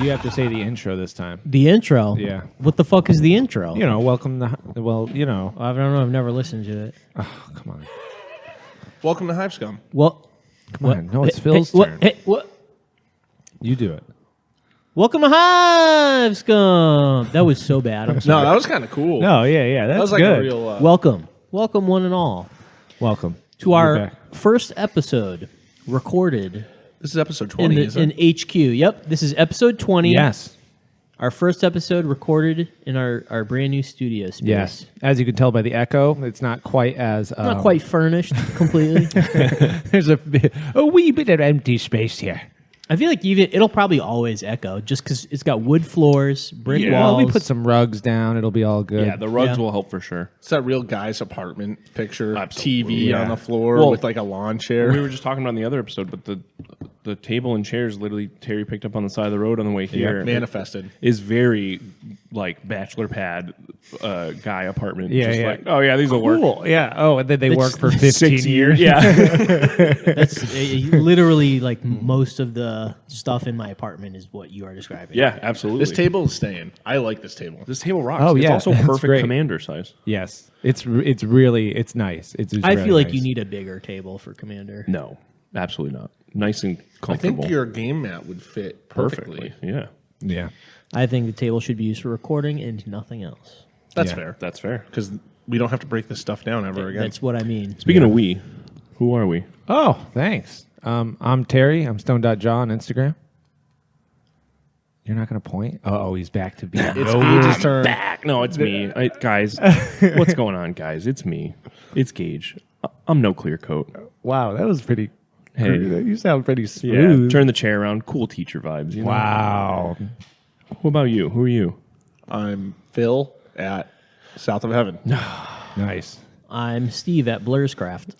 You have to say the intro this time. The intro? Yeah. What the fuck is the intro? You know, welcome to... Well, you know. I don't know. I've never listened to it. Oh, come on. Welcome to Hive Scum. Well, Come on. No, it's Phil's turn. What? You do it. Welcome to Hive Scum. That was so bad. I'm No, sorry. that was kind of cool. No, yeah. That's that was like good. a real... Welcome. Welcome, one and all, Welcome. to our first episode recorded This is episode 20, isn't it? in HQ. Yep, this is episode 20. Yes. Our first episode recorded in our brand new studio space. Yes. As you can tell by the echo, it's not quite as... Not quite furnished completely. There's a wee bit of empty space here. I feel like it'll probably always echo just because it's got wood floors, brick walls. Well, we put some rugs down. It'll be all good. Yeah, the rugs Yeah. will help for sure. It's that real guy's apartment picture. Absolutely. TV Yeah. on the floor Well, with like a lawn chair. We were just talking about in the other episode, but the table and chairs literally Terry picked up on the side of the road on the way here. Manifested. Is very like bachelor pad guy apartment. Yeah, just yeah. like, oh yeah, these will work. Cool. Yeah. Oh, and then they It's work for 15 6 years. Yeah. That's literally like most of the stuff in my apartment is what you are describing. Yeah, absolutely. This table is staying. I like this table. This table rocks. Oh, It's yeah, also it's perfect great. commander size. Yes. It's really nice. It's I really feel like nice. you need a bigger table for Commander. No, absolutely not. Nice and I comfortable. think your game mat would fit perfectly. Yeah, Yeah. I think the table should be used for recording and nothing else. That's Yeah. fair. that's fair. Because we don't have to break this stuff down ever again. That's what I mean. Speaking of we, who are we? Oh, thanks. I'm Terry. I'm Stone.jaw on Instagram. You're not going to point? Oh, he's back to being It's Gage's turn. Back. No, it's me. Guys, what's going on, guys? It's me. It's Gage. I'm no clear coat. Wow, that was pretty... Hey. You sound pretty Yeah. smooth. Turn the chair around. Cool teacher vibes. You know? Wow. Who about you? Who are you? I'm Phil at South of Heaven. Nice. I'm Steve at Blurscraft.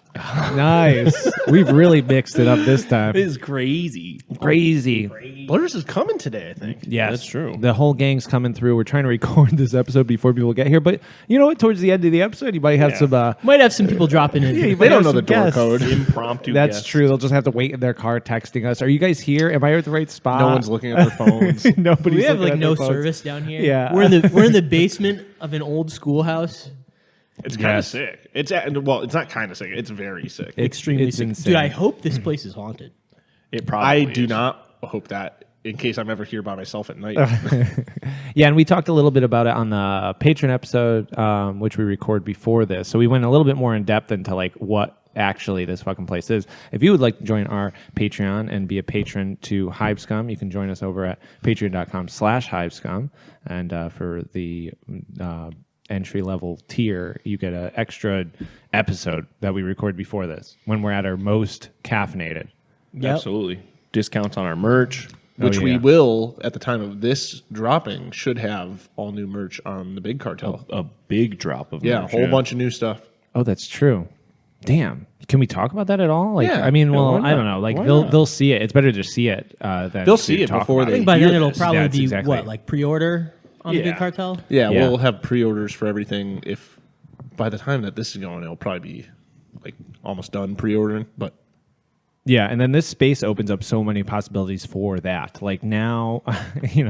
Nice. We've really mixed it up this time. is crazy. Crazy. Blurs is coming today, I think. Yes. That's true. The whole gang's coming through. We're trying to record this episode before people get here. But you know what? Towards the end of the episode, you might have some... Might have some people dropping in. you They might have don't know the some door guests. code. Impromptu. That's guests. true. They'll just have to wait in their car texting us. Are you guys here? Am I at the right spot? No one's looking at their phones. Nobody's we have looking like at no their phones. service down here. Yeah. we're in the basement of an old schoolhouse. It's kind of Yes. sick. It's not kind of sick. It's very sick. Extremely it's sick. insane. Dude, I hope this place is haunted. It probably. I do is. not hope that in case I'm ever here by myself at night. Yeah, and we talked a little bit about it on the Patreon episode, which we record before this. So we went a little bit more in depth into like what actually this fucking place is. If you would like to join our Patreon and be a patron to Hive Scum, you can join us over at patreon.com/HiveScum. And for the entry-level tier, you get an extra episode that we record before this when we're at our most caffeinated. Yep. Absolutely. Discounts on our merch. Which yeah. we will, at the time of this dropping, should have all new merch on the Big Cartel. A big drop of Yeah, a merch, whole bunch of new stuff. Oh, that's true. Damn. Can we talk about that at all? Like, Yeah. I mean, Yeah, well, why I don't not? know. Like, Why they'll not? they'll see it. It's better to see it than They'll see it talk before about they- I think by then hear it'll this. probably That's be exactly. what, like pre-order on the Yeah. Big Cartel? Yeah, Yeah. we'll have pre-orders for everything. If by the time that this is going, it'll probably be like almost done pre-ordering. But Yeah, and then this space opens up so many possibilities for that. Like now, you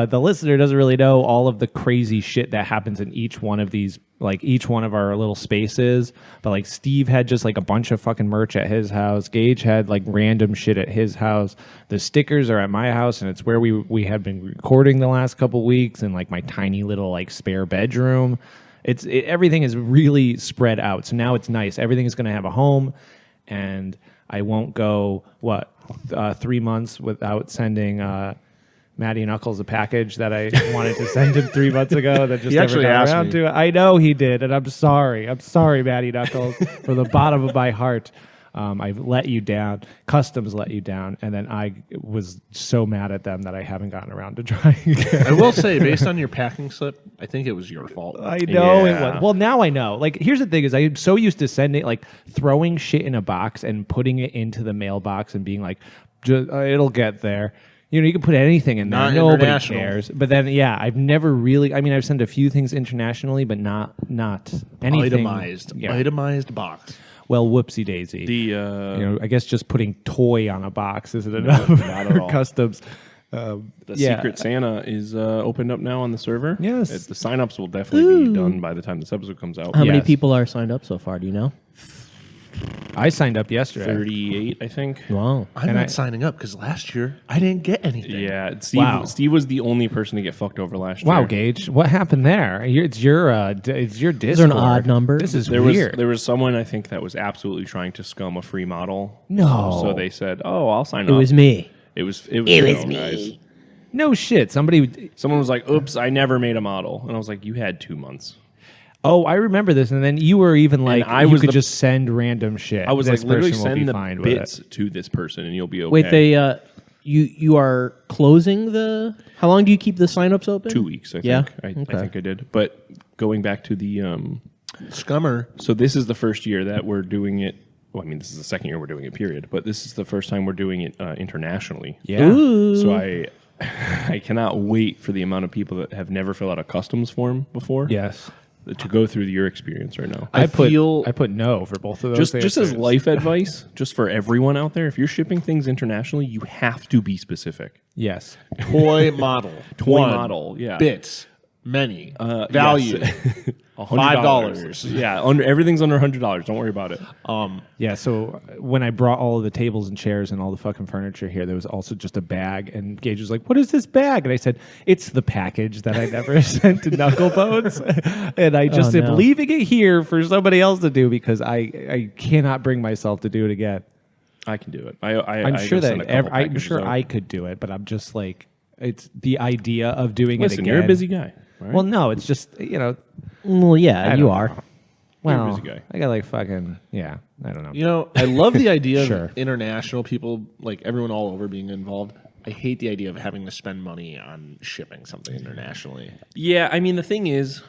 the listener doesn't really know all of the crazy shit that happens in each one of these, like each one of our little spaces. But like Steve had just like a bunch of fucking merch at his house. Gage had like random shit at his house. The stickers are at my house, and it's where we had been recording the last couple weeks, in like my tiny little like spare bedroom. Everything is really spread out. So now it's nice. Everything is going to have a home, and I won't go 3 months without sending Matty Knuckles a package that I wanted to send him 3 months ago that just He never actually got asked around me. to it. I know he did, and I'm sorry. I'm sorry, Matty Knuckles, from the bottom of my heart. I've let you down. Customs let you down, and then I was so mad at them that I haven't gotten around to trying again. I will say, based on your packing slip, I think it was your fault. I know it Yeah. was. Well, now I know. Like, here's the thing: is I'm so used to sending, like, throwing shit in a box and putting it into the mailbox and being like, it'll get there. You know, you can put anything in there. Not Nobody international. cares. But then, yeah, I've never really. I mean, I've sent a few things internationally, but not anything Itemized box. Well, whoopsie daisy. The I guess just putting toy on a box isn't enough not at for all. customs. The Yeah. Secret Santa is opened up now on the server. Yes. The signups will definitely be done by the time this episode comes out. How many Yes. people are signed up so far? Do you know? I signed up yesterday. 38, I think. Wow. I'm And not I- signing up because last year I didn't get anything. Yeah, Steve. Wow. Steve was the only person to get fucked over last year. Wow, Gage, what happened there? It's your Discord. Is there an odd number? This is There weird. was someone I think that was absolutely trying to scum a free model. No. So they said, "Oh, I'll sign It up." was me. It was me. Guys. No shit. Somebody. Someone was like, "Oops, I never made a model," and I was like, "You had 2 months." Oh, I remember this. And then you were even like, I you was could the- just send random shit. I was This like, literally person will be send the fine with it. bits to this person, and you'll be okay. Wait, they you are closing the. How long do you keep the signups open? 2 weeks. I think. Yeah? I Okay. think I did. But going back to the Scummer. so this is the first year that we're doing it. Well, I mean, this is the second year we're doing it. Period. But this is the first time we're doing it internationally. Yeah. Ooh. So I cannot wait for the amount of people that have never filled out a customs form before. Yes. To go through your experience right now. I put feel- no for both of those. Just as answers. life advice, just for everyone out there, if you're shipping things internationally, you have to be specific. Yes. Toy model. Toy One. model, yeah. Bits. Many. Value. Yes. $5. Yeah, everything's under $100. Don't worry about it. Yeah. So when I brought all of the tables and chairs and all the fucking furniture here, there was also just a bag. And Gage was like, "What is this bag?" And I said, "It's the package that I never sent to Knucklebones, and I just am no. leaving it here for somebody else to do because I cannot bring myself to do it again." I can do it. I'm I sure just sent that a couple I'm packages sure out. I could do it, but I'm just like, it's the idea of doing Listen, it again. you're a busy guy. All right? Well, no, it's just Well, yeah, I you don't are. know. You're a Well, busy guy. I got like fucking I don't know. You know, I love the idea Sure. of international people, like everyone all over being involved. I hate the idea of having to spend money on shipping something internationally. Yeah, I mean the thing is,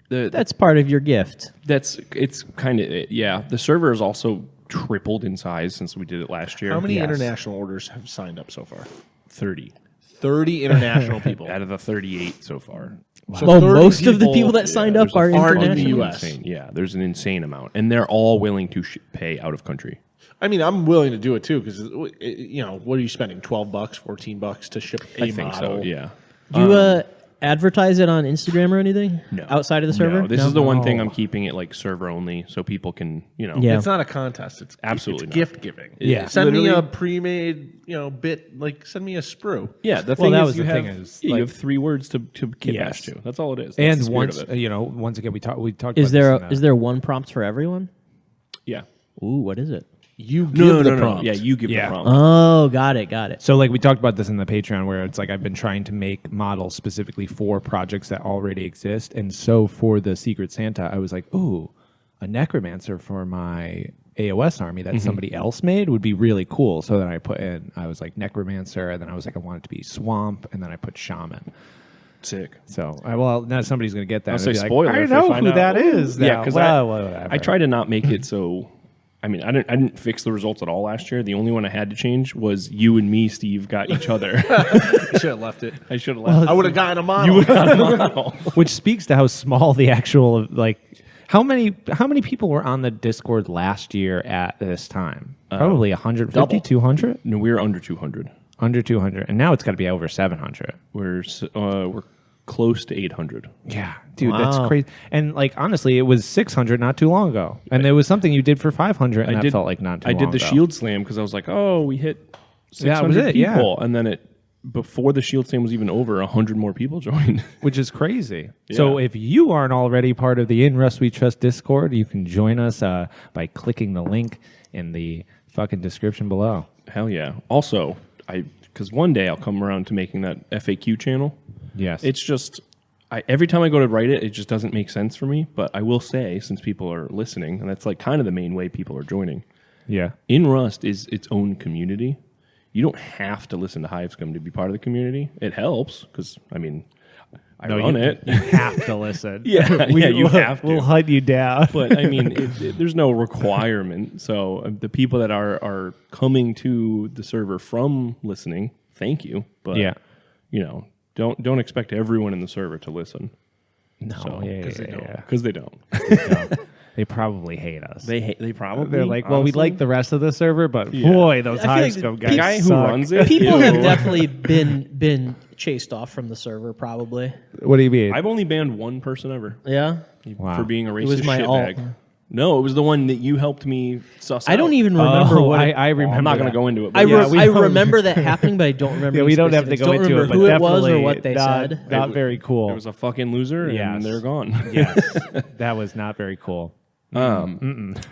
That's part of your gift. it's kind of it. Yeah, the server has also tripled in size since we did it last year. How many Yes. international orders have signed up so far? 30 30 international people. out of the 38 so far. So Oh, 30 most of the people that signed up are aren't in the international. US. Insane. Yeah, there's an insane amount, and they're all willing to pay out of country. I mean, I'm willing to do it too because you know, what are you spending? $12, $14 to ship a I think model? so. Yeah. Do you advertise it on Instagram or anything? No. Outside of the server? No, this is the one thing I'm keeping it like server only, so people can, Yeah. It's not a contest. It's Absolutely it's not. gift giving. Yeah. Send me Literally- a pre-made, bit. Like send me a sprue. Yeah, the Well, thing that is, was you the have, thing is, you like- have 3 words to kit Yes. bash to. That's all it is. That's the And spirit once of it. once again we talked. Is about there this is there one prompt for everyone? Yeah. Ooh, what is it? You give No, the no, no. prompt. Yeah, you give Yeah. the prompt. Oh, got it. So like we talked about this in the Patreon where it's like I've been trying to make models specifically for projects that already exist. And so for the Secret Santa, I was like, ooh, a necromancer for my AOS army that somebody else made would be really cool. So then I was like necromancer, and then I was like, I want it to be swamp, and then I put shaman. Sick. So now somebody's gonna get that. I'll and say be like, spoiler. I if know find who out. that is. Yeah, now. because Well, whatever. I try to not make it so. I mean, I didn't fix the results at all last year. The only one I had to change was you and me, Steve, got each other. You should have left it. I should have left. I would have gotten a model. You would have got a model. Which speaks to how small the actual like. How many people were on the Discord last year at this time? Probably 150, double. 200? No, we were under 200. Under 200. And now it's got to be over 700. We're close to 800. Yeah, dude, Wow. that's crazy. And like honestly, it was 600 not too long ago. And there was something you did for 500 and that felt like not too I long did the ago. shield slam because I was like, oh, we hit 600 Yeah, that was it, yeah. people. And then before the shield slam was even over, 100 more people joined. Which is crazy. So if you aren't already part of the In Rust We Trust Discord, you can join us by clicking the link in the fucking description below. Hell yeah. Also, because one day I'll come around to making that FAQ channel. Yes. It's just, every time I go to write it, it just doesn't make sense for me. But I will say, since people are listening, and that's like kind of the main way people are joining, yeah. In Rust is its own community. You don't have to listen to Hive Scum to be part of the community. It helps because, I mean, I run it. You have to listen. Yeah, you have to. We'll hunt you down. But I mean, there's no requirement. So the people that are coming to the server from listening, thank you. But Yeah. Don't expect everyone in the server to listen No, So, yeah, 'cause they yeah, don't. yeah. because they don't. They probably hate us. They probably. They're like, well, we honestly. like the rest of the server, but boy, those I feel Hive like Scum the guys The guy who suck. runs it. People ew. have definitely been chased off from the server, probably. What do you mean? I've only banned one person ever Yeah. Wow. for being a racist was my alt. shitbag. No, it was the one that you helped me suss I don't out. even remember what. I remember. I'm not going that. to go into it. I, But yeah, I remember that happening, but I don't remember. Yeah, any we don't have to specifics. go Don't into it, remember but who it was definitely or what they said. Not very cool. it was a fucking loser, and Yes. they're gone. Yes, that was not very cool.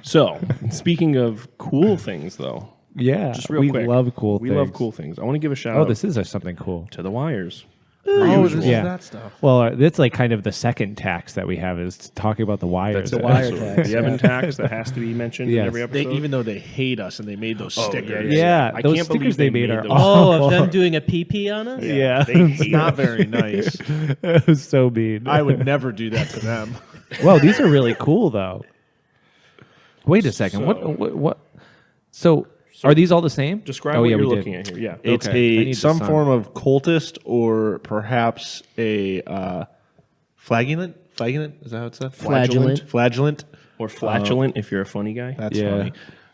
So, speaking of cool things, though, Yeah, just real we quick, love cool we things. love cool things. I want to give a shout Oh, out this is something cool. to the wires. Oh, this is Yeah. that stuff. Well, that's like kind of the second tax that we have is talking about the wires. the wire tax. The Evan tax that has to be mentioned Yes. in every episode. Even though they hate us and they made those stickers. Yeah, I those can't stickers believe they they made made are those. Oh, awful. of them doing a PP on us? Yeah, They hate Not very nice. it was so mean. I would never do that to them. Well, these are really cool though. Wait a second. What? So, are these all the same? Describe oh, what yeah, you're we did. looking at here. Yeah. It's Okay. I need the some sun. form of cultist or perhaps a flagellant. Flagellant? Is that how it's said? Flagellant. Flagellant. Or flatulent if you're a funny guy. That's Yeah.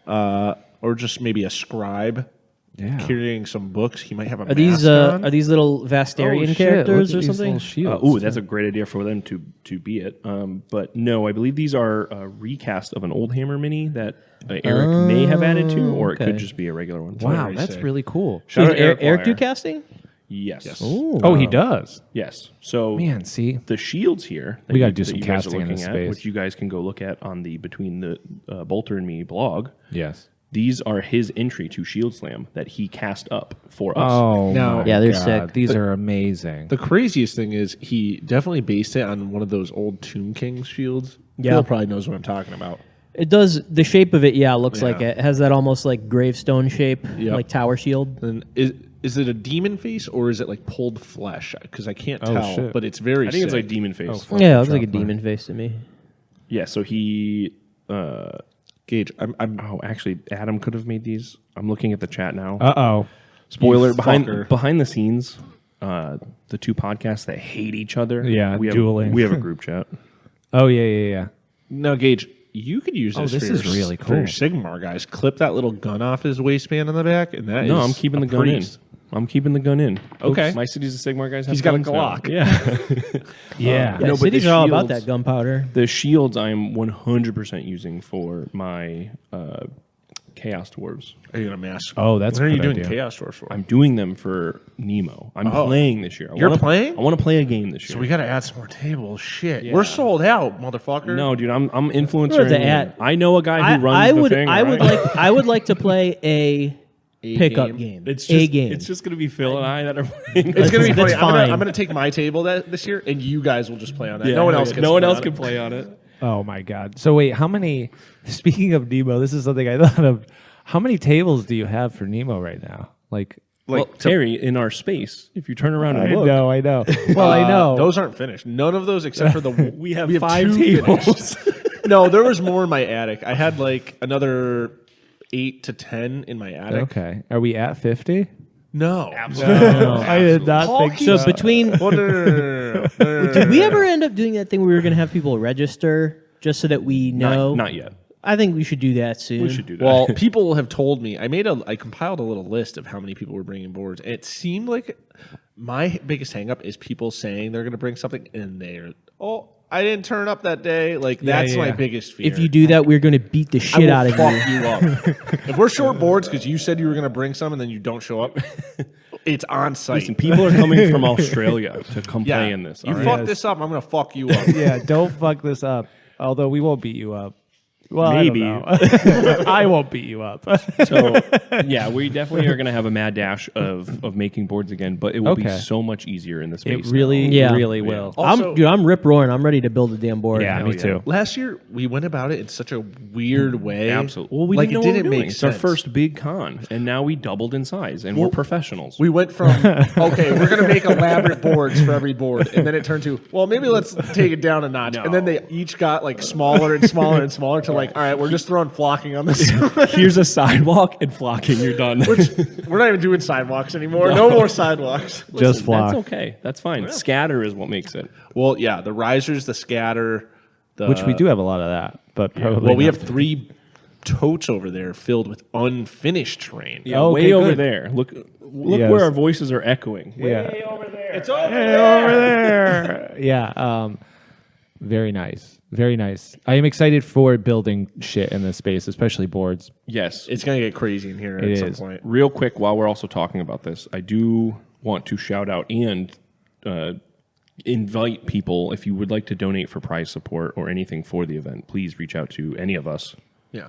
funny. Or just maybe a scribe Yeah. carrying some books. He might have a Are these mask on. are these little Vastarian Oh, shit, characters look or at these something? little shields. That's a great idea for them to be it. But no, I believe these are a recast of an old Hammer Mini that Eric may have added to, or it okay. could just be a regular one. Wow, Very that's sick. really cool. So Shout is out Eric Eric do Wire. casting? Yes. Oh, he does. Yes. So Man, see, the shields here. that We gotta you- do that some you guys are casting in looking this at, space. which you guys can go look at on the Between the Bolter and Me blog. yes. These are his entry to Shield Slam that he cast up for us. Oh, Now- my Yeah, they're God. sick. These are amazing. The craziest thing is he definitely based it on one of those old Tomb King shields. Yeah. Phil probably knows what I'm talking about. It does. The shape of it, looks like Yeah. it. It has that almost like gravestone shape, Yep. like tower shield. And is it a demon face or is it like pulled flesh? Because I can't Oh, tell, shit. but it's very I think it's sick. like Demon Face. Yeah, it looks like a demon face to me. Yeah, so he. Gage, I'm Oh, actually, Adam could have made these. I'm looking at the chat now. Uh-oh. Spoiler you behind fucker. behind the scenes, the two podcasts that hate each other. Yeah, we have, dueling. We have a group chat. Oh, yeah. No, Gage, you could use this. this for is your, really for your cool. Sigmar guys. Clip that little gun off his waistband on the back, and that is. No, I'm keeping the a gun priest. in. I'm keeping the gun in. Okay. My cities of Sigmar guys have He's got a guns now. Glock. Yeah. Yeah. Yeah, No, but cities the are all about shields- that gunpowder. The shields I'm 100% using for my Chaos Dwarves. Are you gonna mask? Oh, that's what are a you good doing idea. Chaos Dwarfs for? I'm doing them for Nemo. I'm playing this year. You're playing? I want to play a game this year. So we got to add some more tables. Shit, Yeah. we're sold out, motherfucker. No, dude, I'm influencer. Where's it at? I know a guy who runs I the would, thing. I would alright? like, I would like to play a pickup game. It's a just, game. It's just gonna be Phil and I that are playing. It's gonna be That's funny. I'm fine. gonna take my table this year, and you guys will just play on that. Yeah, no one else. No one else on can it. play on it. Oh, my God. So, wait, how many... Speaking of Nemo, this is something I thought of. How many tables do you have for Nemo right now? Like... Well, Terry, in our space, if you turn around and look, I know. Well, I know. Those aren't finished. None of those except for the. we have 5 5 tables. No, there was more in my attic. I had like another 8 to 10 in my attic. Okay. Are we at 50? No, I did not think so so. between, Well, no. did we ever end up doing that thing where we were going to have people register just so that we know? Not yet. I think we should do that soon. We should do that. Well, people have told me. I compiled a little list of how many people were bringing boards. And it seemed like my biggest hangup is people saying they're going to bring something and they're I didn't turn up that day. Like that's my yeah. biggest fear. If you do that, we're going to beat the I shit will out of fuck you. you up. If we're short boards because you said you were going to bring some and then you don't show up, it's on site. Listen, people are coming from Australia to come yeah, play in this. You all right? fuck this up, I'm going to fuck you up. Yeah, don't fuck this up. Although we won't beat you up. Well, Maybe. I, don't know. I won't beat you up. So yeah, we definitely are going to have a mad dash of making boards again, but it will be Okay. so much easier in the space. It really, Yeah. really will. Also- I'm rip roaring. I'm ready to build a damn board. Yeah, me too. Last year we went about it in such a weird way. Absolutely. Well, we like didn't it know didn't what we were make doing. It's sense. our first big con, and now we doubled in size, and we're professionals. We went from okay, we're gonna make elaborate boards for every board, and then it turned to well, maybe let's take it down a notch, and then they each got like smaller and smaller and smaller to like all right, we're just throwing flocking on this. Here's a sidewalk and flocking. You're done. We're not even doing sidewalks anymore. No more sidewalks. Just flock. That's okay. That's fine. Scatter is what makes it. Well, yeah, the risers, the scatter, Which we do have a lot of that, but probably Well, we not. have 3 totes over there filled with unfinished terrain. Yeah, Okay, way over good. there. Look Yes. where our voices are echoing. Yeah. Way over there. It's over Hey, over there. Yeah. Very nice. Very nice. I am excited for building shit in this space, especially boards. Yes. It's going to get crazy in here It at some is. point. Real quick, while we're also talking about this, I do want to shout out and invite people, if you would like to donate for prize support or anything for the event, please reach out to any of us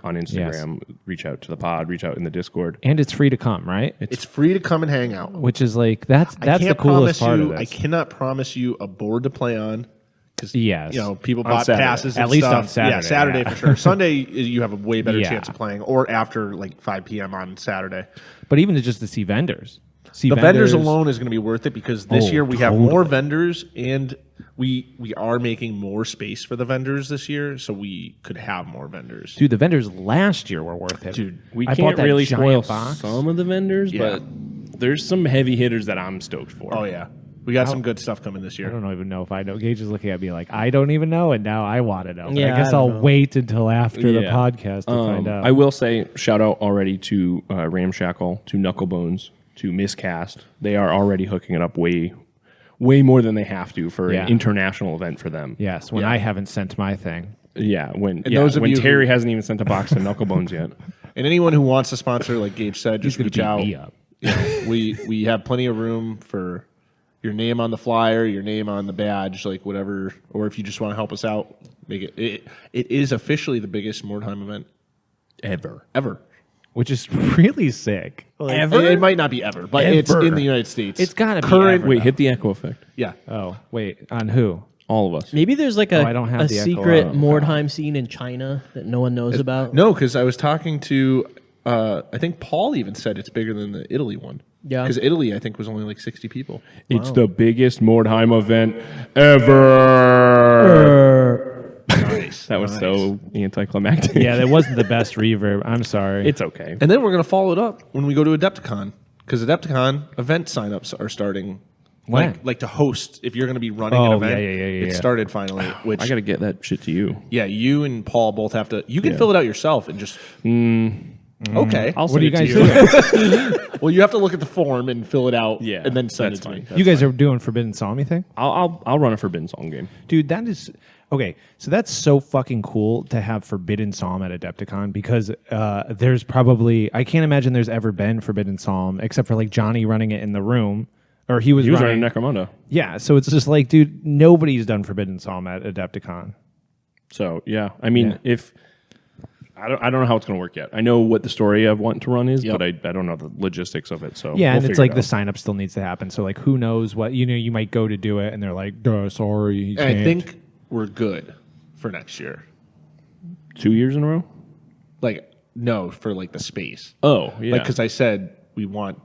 on Instagram. Reach out to the pod, reach out in the Discord. And it's free to come, right? It's free to come and hang out. Which is like that's I the can't coolest promise part you. of I this. cannot promise you a board to play on. Because Yes. people On bought Saturday. passes At and least stuff. on Saturday, Yeah, Saturday yeah. for sure. Sunday you have a way better Yeah. chance of playing, or after like 5 p.m. on Saturday. But even just to see vendors. The vendors alone is going to be worth it because this Oh, year we have totally. more vendors and we are making more space for the vendors this year, so we could have more vendors. Dude, the vendors last year were worth it. Dude, We I bought can't that really spoil giant box. some of the vendors, Yeah. but there's some heavy hitters that I'm stoked for. Oh yeah, we got some good stuff coming this I year. don't even know if I know. Gage is looking at me like, I don't even know, and now I want to know. But Yeah, I guess I I'll don't know. wait until after the Yeah. podcast to find out. I will say, shout out already to Ramshackle, to Knucklebones, to Miscast. They are already hooking it up way more than they have to for Yeah. an international event for them. Yes, when I haven't sent my thing. Yeah, when those of when you who- Terry hasn't even sent a box to Knucklebones yet. And anyone who wants to sponsor, like Gage said, just He's reach gonna out. beat me up. You know, we have plenty of room for your name on the flyer, your name on the badge, like whatever. Or if you just want to help us out, make it. It is officially the biggest Mordheim event ever. Which is really sick. Like, It might not be ever, but it's Ever. in the United States. It's gotta be current. ever. Wait, hit the echo effect. Yeah, Oh, wait. On who? All of us. Maybe there's like I don't have a the echo secret out. Mordheim scene in China that no one knows about. no, because I was talking to. I think Paul even said it's bigger than the Italy one. Yeah. because Italy I think was only like 60 people. It's the biggest Mordheim event ever. Nice. That was so anticlimactic. Yeah, that wasn't the best reverb. I'm sorry. It's okay. And then we're going to follow it up when we go to Adepticon, because Adepticon event signups are starting. When? Like to host, if you're going to be running Oh, an event, yeah. it started finally. Which I got to get that shit to you. yeah, you and Paul both have to. You can fill it out yourself and just. Okay. I'll what send are you it guys to you. doing? Well, you have to look at the form and fill it out. Yeah, and then send that's it to me. fine. You guys are doing Forbidden Psalmy thing? I'll run a Forbidden Song game. Dude, that is okay. So that's so fucking cool to have Forbidden Psalm at Adepticon because there's probably I can't imagine there's ever been Forbidden Psalm except for like Johnny running it in the room, or he was running running. Necromunda. Yeah, so it's just like, dude, nobody's done Forbidden Psalm at Adepticon. So yeah, I mean, if I don't know how it's going to work yet. I know what the story I want to run is, but I don't know the logistics of it. So Yeah, we'll and it's figure like it the out. sign up still needs to happen. So like, who knows what you might go to do it, and they're like, "Duh, sorry." You And I can't." think we're good for next year. 2 years in a row. Like no, for like the space. Oh yeah, Like because I said we want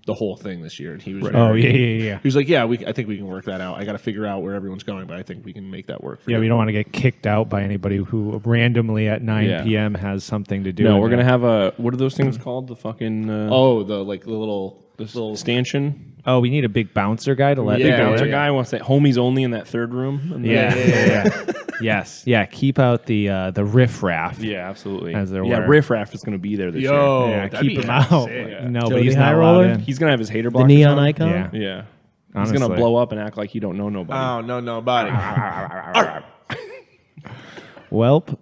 the whole thing this year, and he was. Oh very- yeah. He was like, "Yeah, I think we can work that out. I got to figure out where everyone's going, but I think we can make that work." For Yeah, you." we don't want to get kicked out by anybody who randomly at 9 Yeah. p.m. has something to do. no, in we're there. gonna have a what are those things called? The fucking Oh, the little stanchion. Oh, we need a big bouncer guy to let Yeah, me Big go bouncer in. guy wants that homies only in that third room. And Yeah. Yes. Yeah. Keep out the riffraff. yeah, absolutely. As they're yeah, wearing. Riff Raff is going to be there this year. Yo, Yeah. that'd Keep be him out. sick. No, but Jody he's not High allowed Roller? in. He's going to have his hater The blockers neon on. icon. Yeah. Yeah, he's Honestly. going to blow up and act like he don't know nobody. Oh no, nobody. Welp.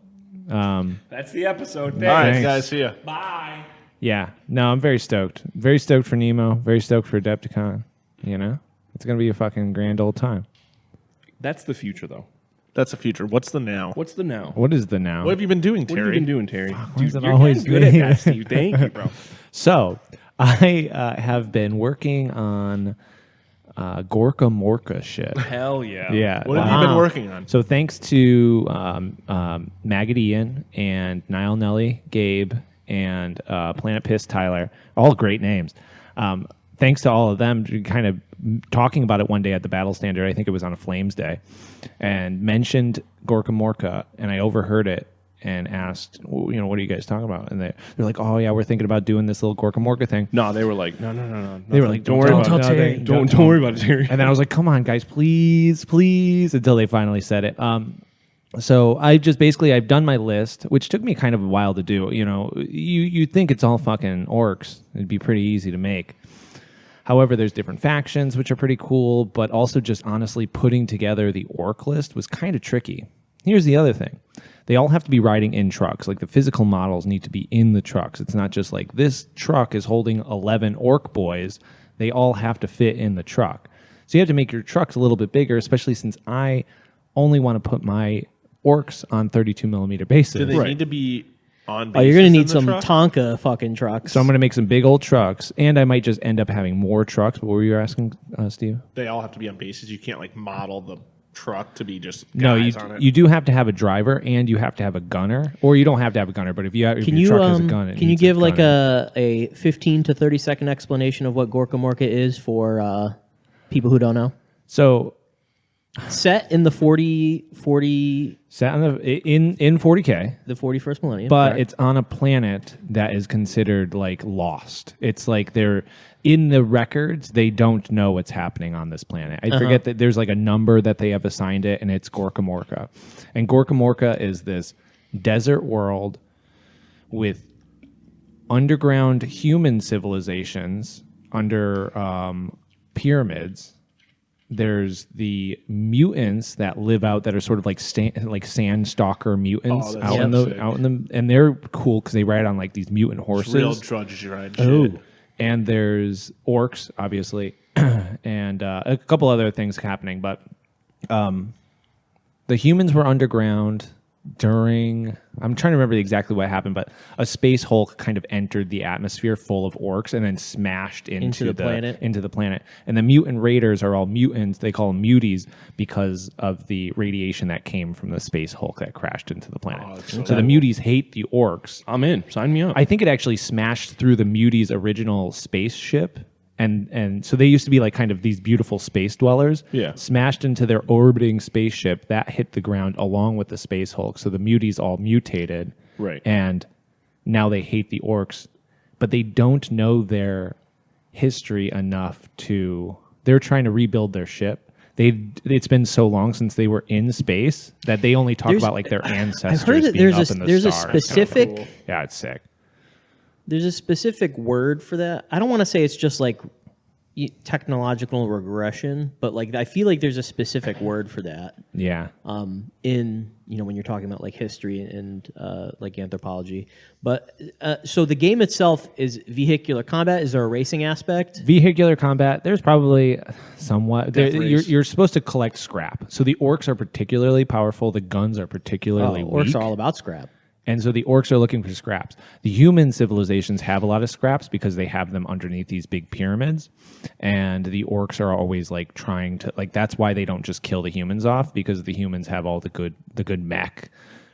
That's the episode. All right, Thanks. guys, see ya. Bye. Yeah. No, I'm very stoked. Very stoked for Nemo. Very stoked for Adepticon. You know, it's gonna be a fucking grand old time. That's the future, though. That's the future. What's the now? What's the now? What is the now? What have you been doing, What Terry? have you been doing, Terry? is it you're always getting good me? at that, Steve. Thank you, bro. So, I have been working on Gorkamorka shit. Hell yeah. Yeah. What have you been working on? So thanks to Maggot Ian and Niall Nelly, Gabe, and Planet Piss Tyler, all great names. Thanks to all of them, kind of talking about it one day at the Battle Standard. I think it was on a Flames Day, and mentioned Gorkamorka, and I overheard it and asked, well, what are you guys talking about? And they're like, oh yeah, we're thinking about doing this little Gorkamorka thing. No, they were like, no. They were like, don't worry about it. Terry. Don't worry about it, Terry. And then I was like, come on, guys, please. Until they finally said it. So I've done my list, which took me kind of a while to do. You know, you think it's all fucking orcs. It'd be pretty easy to make. However, there's different factions, which are pretty cool, but also just honestly putting together the orc list was kind of tricky. Here's the other thing. They all have to be riding in trucks. Like the physical models need to be in the trucks. It's not just like this truck is holding 11 orc boys. They all have to fit in the truck. So you have to make your trucks a little bit bigger, especially since I only want to put my orcs on 32 millimeter bases. Do they need to be on bases? Oh, you're going to need in the some truck? Tonka fucking trucks. So I'm going to make some big old trucks, and I might just end up having more trucks. What were you asking, Steve? They all have to be on bases. You can't like model the truck to be just No, guys on it. you do have to have a driver, and you have to have a gunner, or you don't have to have a gunner. But if your truck has a gun, can you give like a 15 to 30 second explanation of what Gorkamorka is for people who don't know? So Set in the 40 set on in 40K, the 41st millennium, but correct? it's on a planet that is considered like lost. It's like they're in the records. They don't know what's happening on this planet. I forget that there's like a number that they have assigned it, and it's Gorkamorka. And Gorkamorka is this desert world with underground human civilizations under pyramids. There's the mutants that live out that are sort of like sand stalker mutants that's out in sick. the and they're cool because they ride on like these mutant horses. Real drudge ride shit. And there's orcs, obviously, and a couple other things happening. But the humans were underground during... I'm trying to remember exactly what happened, but a space hulk kind of entered the atmosphere full of orcs and then smashed into the planet. And the mutant raiders are all mutants. They call them muties because of the radiation that came from the space hulk that crashed into the planet. So the muties hate the orcs. I'm in. Sign me up. I think it actually smashed through the muties' original spaceship. And so they used to be like kind of these beautiful space dwellers. Yeah. Smashed into their orbiting spaceship that hit the ground along with the space hulk. So the muties all mutated. Right. And now they hate the orcs, but they don't know their history enough to... They're trying to rebuild their ship. It's been so long since they were in space that they only talk about like their ancestors I've heard that being there's up in the there's stars. a specific cool. Yeah, it's sick. there's a specific word for that. I don't want to say it's just like technological regression, but like I feel like there's a specific word for that. Yeah. In when you're talking about like history and like anthropology. But so the game itself is vehicular combat. Is there a racing aspect? Vehicular combat, there's probably somewhat. race. You're supposed to collect scrap. So the orcs are particularly powerful. The guns are particularly weak. Orcs are all about scrap. And so the orcs are looking for scraps. The human civilizations have a lot of scraps because they have them underneath these big pyramids. And the orcs are always like trying to that's why they don't just kill the humans off, because the humans have all the good mech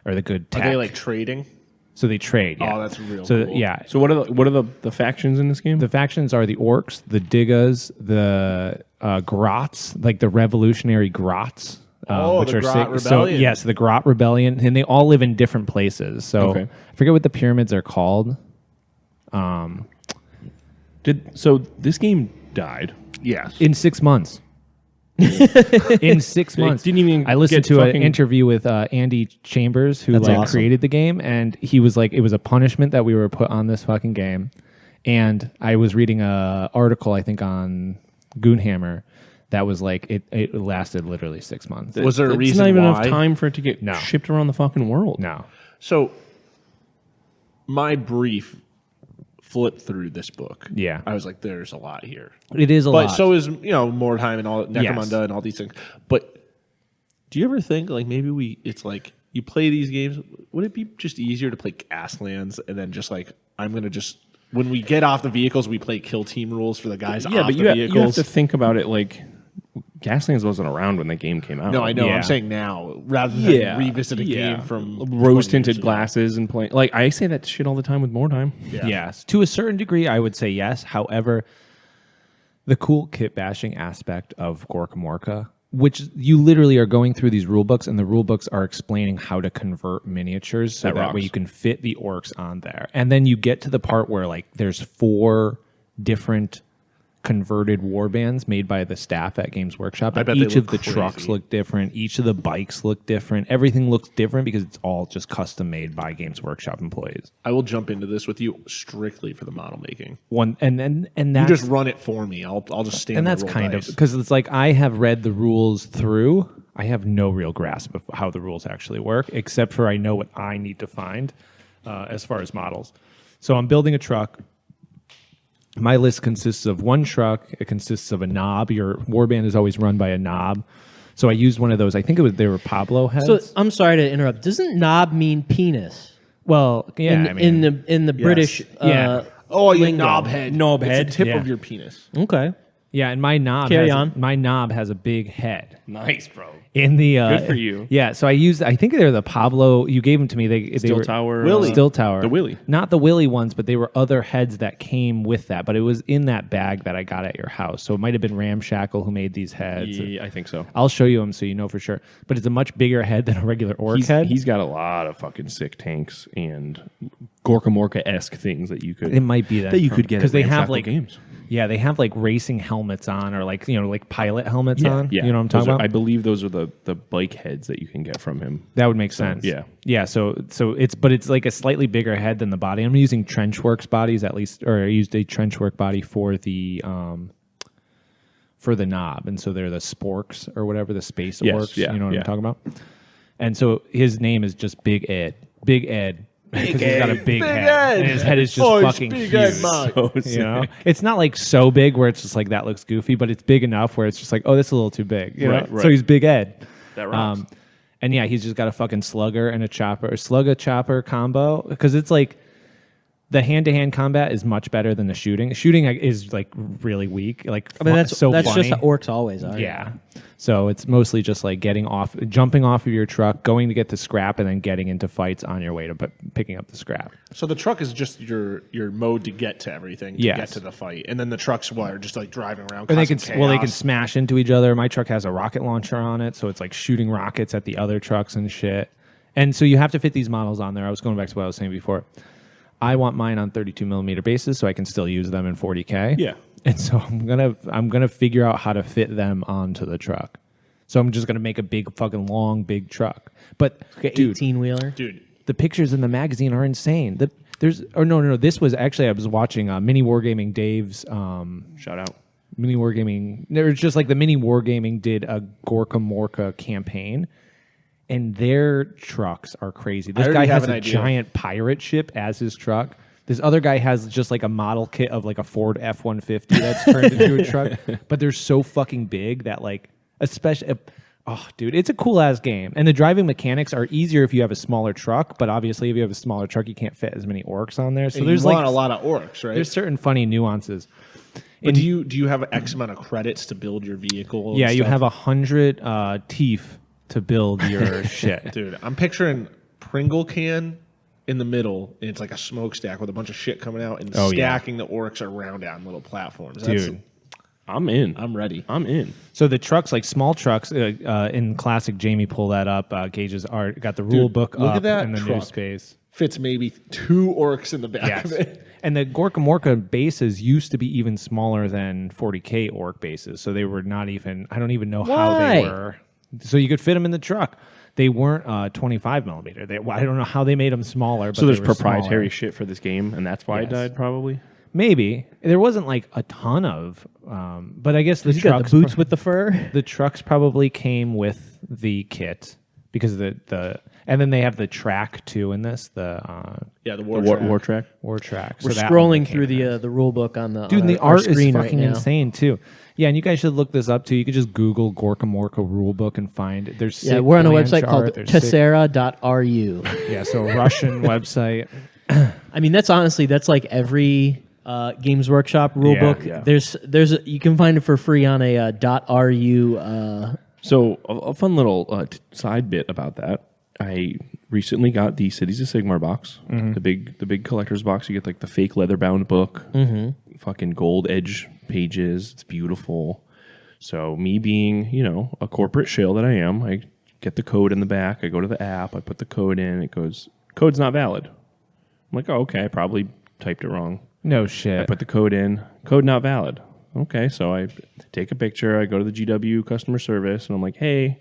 or the good tech. Are they like trading? So they trade. Yeah. Oh, that's real So cool. yeah. So what are the factions in this game? The factions are the orcs, the Diggas, the Grots, like the revolutionary Grots. Which the are Grot sick. So Rebellion. yes, the Grot Rebellion, and they all live in different places. So Okay. I forget what the pyramids are called. So this game died. Yes. In 6 months. In 6 months. didn't even I listened get to an fucking- interview with Andy Chambers, who That's awesome. created the game, and he was like, it was a punishment that we were put on this fucking game. And I was reading a article, I think, on Goonhammer that was like it lasted literally 6 months. Was there a It's reason not even why? enough time for it to get No. shipped around the fucking world. No. So my brief flip through this book. Yeah. I was like, there's a lot here. It is a But lot. so is, Mordheim and all Necromunda Yes. and all these things. But do you ever think like maybe it's like you play these games, would it be just easier to play Gaslands and then just like I'm gonna just when we get off the vehicles we play kill team rules for the guys Yeah, off but the you vehicles? have to think about it like Gaslands wasn't around when the game came out. No, I know. Yeah. I'm saying now rather than revisit a game from rose 20 years tinted ago. glasses and play. Like I say that shit all the time with Mordheim. Yes. To a certain degree, I would say yes. However, the cool kit bashing aspect of Gorkamorka, which you literally are going through these rule books, and the rule books are explaining how to convert miniatures so That that way rocks. you can fit the orcs on there. And then you get to the part where like there's 4 different converted warbands made by the staff at Games Workshop. I And bet they each of look the crazy. trucks look different. Each of the bikes look different. Everything looks different because it's all just custom made by Games Workshop employees. I will jump into this with you strictly for the model making. And You that's just run it for me. I'll just stand and there that's and roll kind dice. of because it's like I have read the rules through. I have no real grasp of how the rules actually work, except for I know what I need to find as far as models. So I'm building a truck. My list consists of one truck. It consists of a knob. Your warband is always run by a knob. So I used one of those. I think they were Pablo heads. So I'm sorry to interrupt. Doesn't knob mean penis? well, yeah, In the British Yeah. Oh, you lingo. knob head. Knob It's head, the tip yeah. of your penis. Okay. yeah, and my knob Carry has, on. My knob has a big head. Nice, bro. In the Good for you. Yeah, so I think they're the Pablo. You gave them to me. They Still were Tower. Willie. Still Tower. The Willie. Not the Willie ones, but they were other heads that came with that. But it was in that bag that I got at your house. So it might have been Ramshackle who made these heads. Yeah, I think so. I'll show you them so you know for sure. But it's a much bigger head than a regular orc head. He's got a lot of fucking sick tanks and Gorkamorka-esque things that you could. It might be that you could get because at they have Ramshackle like games. Yeah, they have like racing helmets on, or like like pilot helmets on. Yeah, You know what I'm Those talking are- about? I believe those are the bike heads that you can get from him. That would make sense. yeah. So it's like a slightly bigger head than the body. I'm using Trenchworks bodies at least, or I used a Trenchwork body for the knob, and so they're the sporks or whatever, the space Yes, orcs. yeah, You know what yeah. I'm talking about? And so his name is just Big Ed. Big Ed. Because he's got a big head. Ed. And his head is just Oh, it's fucking Big huge. Ed, man. So You know, sick. it's not like so big where it's just like that looks goofy, but it's big enough where it's just like, oh, this is a little too big. You know? Right, right. So he's Big Ed. That rocks. And yeah, he's just got a fucking slugger and a chopper, slugger chopper combo. Because it's like the hand-to-hand combat is much better than the shooting. Shooting is like really weak. Like I mean, that's funny. just how orcs always are. Yeah. So it's mostly just like jumping off of your truck, going to get the scrap, and then getting into fights on your way to picking up the scrap. So the truck is just your mode to get to everything, to Yes. get to the fight, and then the trucks are just like driving around. And they can causing they can chaos. smash into each other. My truck has a rocket launcher on it, so it's like shooting rockets at the other trucks and shit. And so you have to fit these models on there. I was going back to what I was saying before. I want mine on 32 millimeter bases so I can still use them in 40K. Yeah. And so I'm gonna figure out how to fit them onto the truck. So I'm just gonna make a big fucking long big truck. But Like dude, 18-wheeler. Dude, the pictures in the magazine are insane. No. This was actually I was watching Mini Wargaming Dave's Shout out. Mini Wargaming. There's just like the Mini Wargaming did a Gorkamorka campaign, and their trucks are crazy. This guy already have has an a idea. giant pirate ship as his truck. This other guy has just like a model kit of like a Ford F-150 that's turned into a truck, but they're so fucking big that like, especially, oh, dude, it's a cool ass game. And the driving mechanics are easier if you have a smaller truck, but obviously if you have a smaller truck, you can't fit as many orcs on there. So and there's you like want a lot of orcs, right? there's certain funny nuances. But do you have X amount of credits to build your vehicle? and Yeah, you stuff? have 100 teeth to build your shit. Dude, I'm picturing Pringle can in the middle, and it's like a smokestack with a bunch of shit coming out and Oh, yeah. stacking the orcs around on little platforms. Dude. I'm in. I'm ready. I'm in. So the trucks, like small trucks, in classic Jamie, pull that up. Gage's art got the rule book look up at that in the new truck. space. Fits maybe 2 orcs in the back Yes. of it. And the Gorkamorka bases used to be even smaller than 40K orc bases. So they were not even, I don't even know how they Why? were. So you could fit them in the truck. They weren't 25 millimeter. I don't know how they made them smaller. But So there's they were proprietary smaller. shit for this game, and that's why Yes. it died, probably. Maybe. There wasn't like a ton of, but I guess the You got trucks. the boots with the fur. The trucks probably came with the kit because and then they have the track too in this, the Yeah, the War track. war track. We're So that one scrolling came through in there. the rule book on the Dude, and on the our art is screen right fucking now. insane too. Yeah, and you guys should look this up too. You could just Google Gorkamorka rulebook and find it. There's Yeah, sick we're on a branch website called art, there's sick- tessera.ru. Yeah, so a Russian website. I mean, that's like every Games Workshop rule Yeah, book. yeah. You can find it for free on a .ru. So a fun little side bit about that. I recently got the Cities of Sigmar box, the big collector's box. You get like the fake leather bound book, fucking gold edge pages. It's beautiful. So me being, a corporate shill that I am, I get the code in the back. I go to the app. I put the code in. It goes, code's not valid. I'm like, oh, okay. I probably typed it wrong. No I shit. put the code in. Code not valid. okay. So I take a picture. I go to the GW customer service, and I'm like, hey,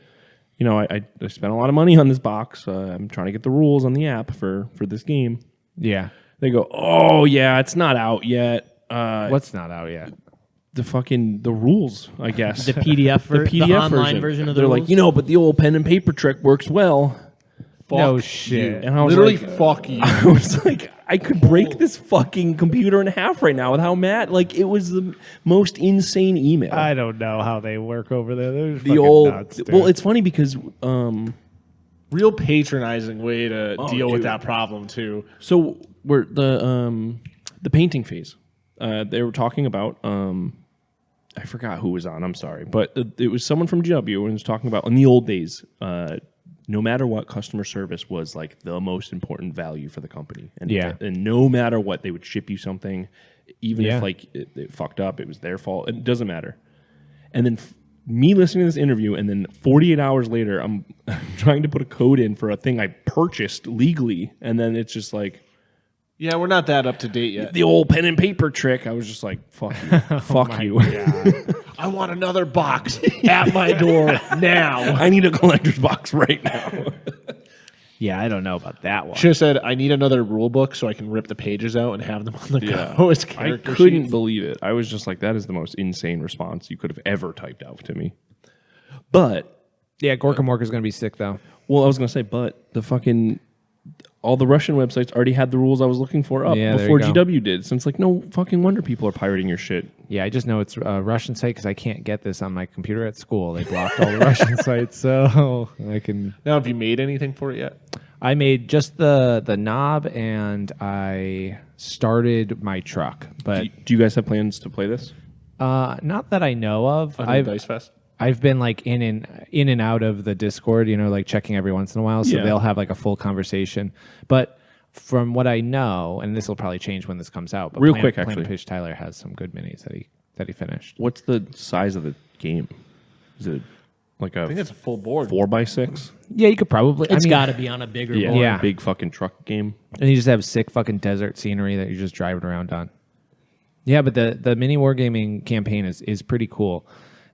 you know, I spent a lot of money on this box. I'm trying to get the rules on the app for this game. Yeah. They go, oh yeah, it's not out yet. What's not out yet? The rules, I guess. The PDF, the online version of the They're rules? like, you know, but the old pen and paper trick works well. No shit. And I was Literally, like, fuck you. I was like, I could break this fucking computer in half right now with how mad. Like, it was the most insane email. I don't know how they work over there. They're the fucking old, nuts, dude. well, it's funny because Real patronizing way to deal with dude. that problem too. so we're the painting phase. They were talking about I forgot who was on. I'm sorry, but it was someone from GW and was talking about in the old days. No matter what, customer service was like the most important value for the company, and and no matter what, they would ship you something, even if like it fucked up, it was their fault. It doesn't matter. And then me listening to this interview, and then 48 hours later, I'm trying to put a code in for a thing I purchased legally, and then it's just like. Yeah, we're not that up to date yet. The old pen and paper trick. I was just like, fuck you. Fuck you. I want another box at my door now. I need a collector's box right now. Yeah, I don't know about that one. Should have said, I need another rule book so I can rip the pages out and have them on the go as I character couldn't sheets. believe it. I was just like, that is the most insane response you could have ever typed out to me. But, Yeah, Gorkamorka is going to be sick, though. well, I was going to say, but the fucking, all the Russian websites already had the rules I was looking for up Yeah, there before you go. GW did. So it's like, no fucking wonder people are pirating your shit. Yeah, I just know it's a Russian site because I can't get this on my computer at school. They blocked all the Russian sites, so I can... Now, have you made anything for it yet? I made just the knob, and I started my truck. But Do you guys have plans to play this? not that I know of. On Dice Fest? I've been like in and out of the Discord, you know, like checking every once in a while. So Yeah. they'll have like a full conversation. But from what I know, and this will probably change when this comes out. But Real quick, actually. Planet Fish Tyler has some good minis that he finished. What's the size of the game? Is it like a I think it's a full board. 4x6? Yeah, you could probably. It's got to be on a bigger board. Yeah. Big fucking truck game. And you just have sick fucking desert scenery that you're just driving around on. Yeah, but the mini wargaming campaign is pretty cool.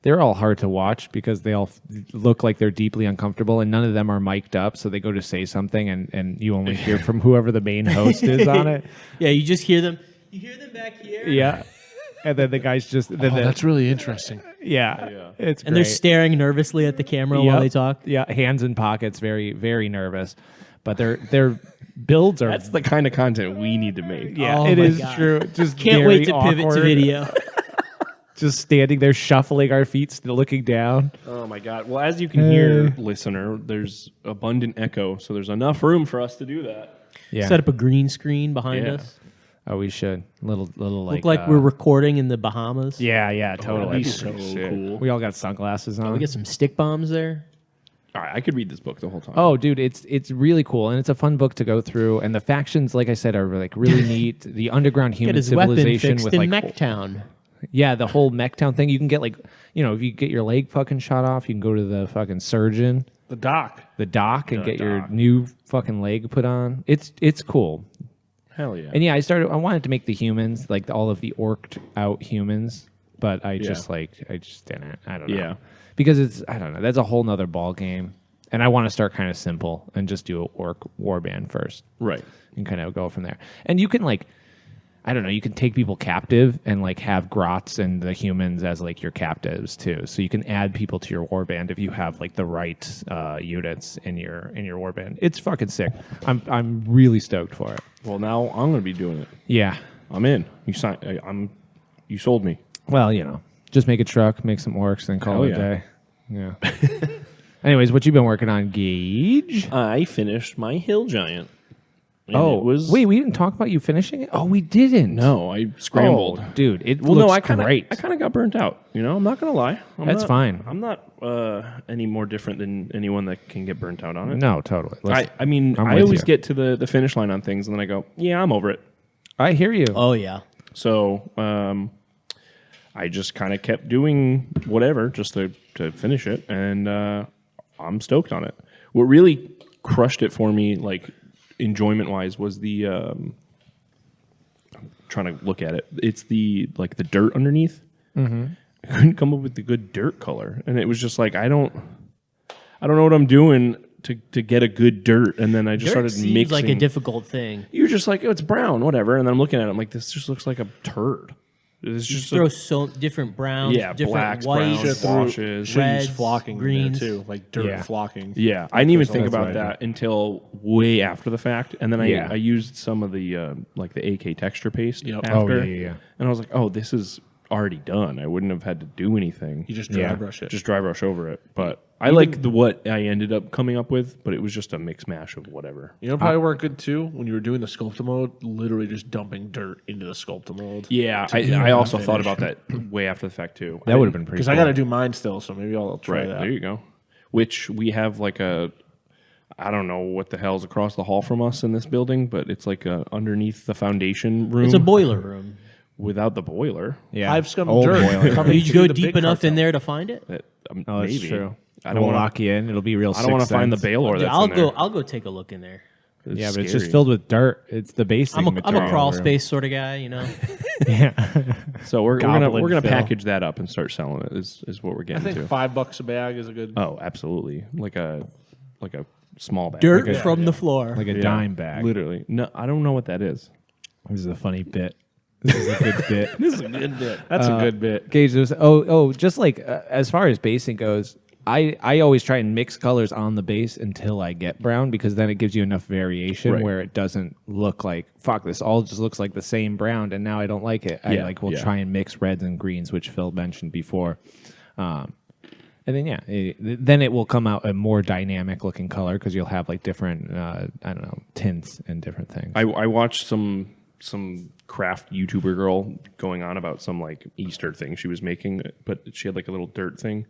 They're all hard to watch because they all look like they're deeply uncomfortable, and none of them are mic'd up, so they go to say something, and you only hear from whoever the main host is on it. Yeah, you just hear them. You hear them back here. Yeah. And then the guy's just... Then That's really interesting. yeah, it's And they're great. staring nervously at the camera while Yep. they talk. Yeah, hands in pockets, very, very nervous. But their builds are... That's the kind of content we need to make. yeah, Oh it my is God. true. Just Can't wait very to pivot to awkward. video. Just standing there shuffling our feet, still looking down. Oh my god. Well, as you can hear, listener, there's abundant echo, so there's enough room for us to do that. Yeah. Set up a green screen behind Yeah. us. Oh, we should. Little Look like we're recording in the Bahamas. Yeah, totally. That'd be so cool. We all got sunglasses on. We get some stick bombs there. All right, I could read this book the whole time. Oh, dude, it's really cool, and it's a fun book to go through. And the factions, like I said, are like really neat. The underground Get human his weapon civilization fixed with in like Mechtown. yeah, the whole Mechtown thing. You can get like, you know, if you get your leg fucking shot off, you can go to the fucking surgeon, The doc. the doc, and The get your doc. new fucking leg put on. It's cool. Hell yeah. And yeah, I wanted to make the humans, like all of the orked out humans, but I just didn't. I don't know. Yeah. Because I don't know. That's a whole nother ball game. And I want to start kind of simple and just do an orc warband first. Right. And kind of go from there. And you can like, I don't know, you can take people captive and like have Grots and the humans as like your captives too. So you can add people to your warband if you have like the right units in your warband. It's fucking sick. I'm really stoked for it. Well, now I'm going to be doing it. Yeah. I'm in. You sold me. Well, you know, just make a truck, make some orcs, and call Hell it yeah. a day. Yeah. Anyways, what you been working on, Gage? I finished my Hill Giant. And Oh, it was wait, we didn't talk about you finishing it? Oh, we didn't. No, I scrambled. Oh, dude, it Well, looks no, I kind great. of got burnt out. You know, I'm not gonna lie. That's fine. I'm not any more different than anyone that can get burnt out on it. No, totally. Listen, I mean, I'm I with always you. get to the finish line on things, and then I go, yeah, I'm over it. I hear you. Oh, yeah. So I just kind of kept doing whatever just to finish it, and I'm stoked on it. What really crushed it for me, like enjoyment wise, was the I'm trying to look at it. It's the like the dirt underneath. I couldn't come up with the good dirt color, and it was just like I don't know what I'm doing to get a good dirt, and then I just Dirt started seems mixing. like a difficult thing. You're just like, oh, it's brown, whatever, and then I'm looking at it, I'm like, this just looks like a turd. It's You just throw so different browns, Yeah, different blacks, whites, browns, washes. Should use reds, flocking greens. in there too, like dirt Yeah. flocking. Yeah, I didn't even think That's about what I that until way after the fact, and then Yeah. I used some of the like the AK texture paste Yep. Oh, after, yeah. and I was like, oh, this is already done. I wouldn't have had to do anything. You just dry Yeah. brush it. Just dry brush over it. But I like what I ended up coming up with, but it was just a mix mash of whatever. You know, probably work good too when you were doing the sculptor mode. Literally just dumping dirt into the sculptor mode. Yeah, I also thought about that way after the fact too. That would have been pretty Because cool. I got to do mine still, so maybe I'll try right that. there. You go. Which we have like I don't know what the hell's across the hall from us in this building, but it's like underneath the foundation room. It's a boiler room. without the boiler. Yeah. Hive Scum Old dirt. boiler. Coming You to go the deep big enough in cartel. there to find it. Oh, that's Maybe. true. I We'll don't want lock you in. It'll be real. I don't want to find the Sixth Baylor. Dude, That's I'll in there. I'll go take a look in there. Yeah, but it's scary. just filled with dirt. It's the base. I'm a crawl space sort of guy, you know. Yeah. So we're gonna Goblin fill. package that up and start selling it. Is what we're I getting think to. $5 a bag is a good. Oh, absolutely. Like a small bag. Dirt Like a- from the floor. Like a yeah, dime bag. Literally. No, I don't know what that is. This is a funny bit. This is a good bit. This is a good bit. That's a good bit. Gage, there's just like as far as basing goes, I always try and mix colors on the base until I get brown because then it gives you enough variation Right. where it doesn't look like fuck. This all just looks like the same brown, and now I don't like it. I will try and mix reds and greens, which Phil mentioned before. And then then it will come out a more dynamic looking color because you'll have like different tints and different things. I watched some craft YouTuber girl going on about some like Easter thing she was making, but she had like a little dirt thing.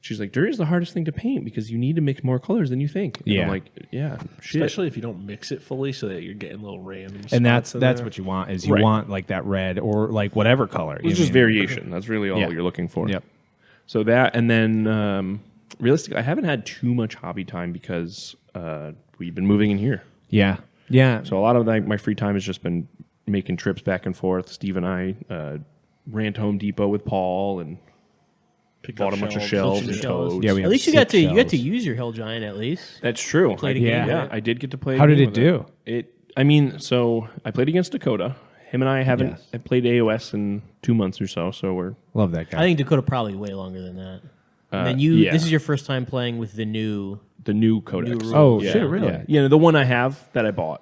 She's like, dirt is the hardest thing to paint because you need to mix more colors than you think. And Yeah. I'm like, yeah, shit. Especially if you don't mix it fully so that you're getting little random And that's spots in there. what you want is you Right. want like that red or like whatever color. It's just variation. That's really all Yeah. you're looking for. Yep. So that, and then realistically, I haven't had too much hobby time because we've been moving in here. Yeah. Yeah. So a lot of my free time has just been making trips back and forth. Steve and I ran to Home Depot with Paul and Picked bought up a bunch of shelves. shelves and Shelves. totes. Yeah, we At have least you got 6 to you got to shelves. use your Hill Giant at least. That's true. Played a game game. with Yeah, it. I did get to play. a How did game it with do? I mean, so I played against Dakota. Him and I haven't Yes. I played AOS in 2 months or so. So we're Love that guy. I think Dakota probably way longer than that. And then yeah. this is your first time playing with the new. the new Codex. rules. Oh, yeah, shit, really? Yeah. Yeah, the one I have that I bought.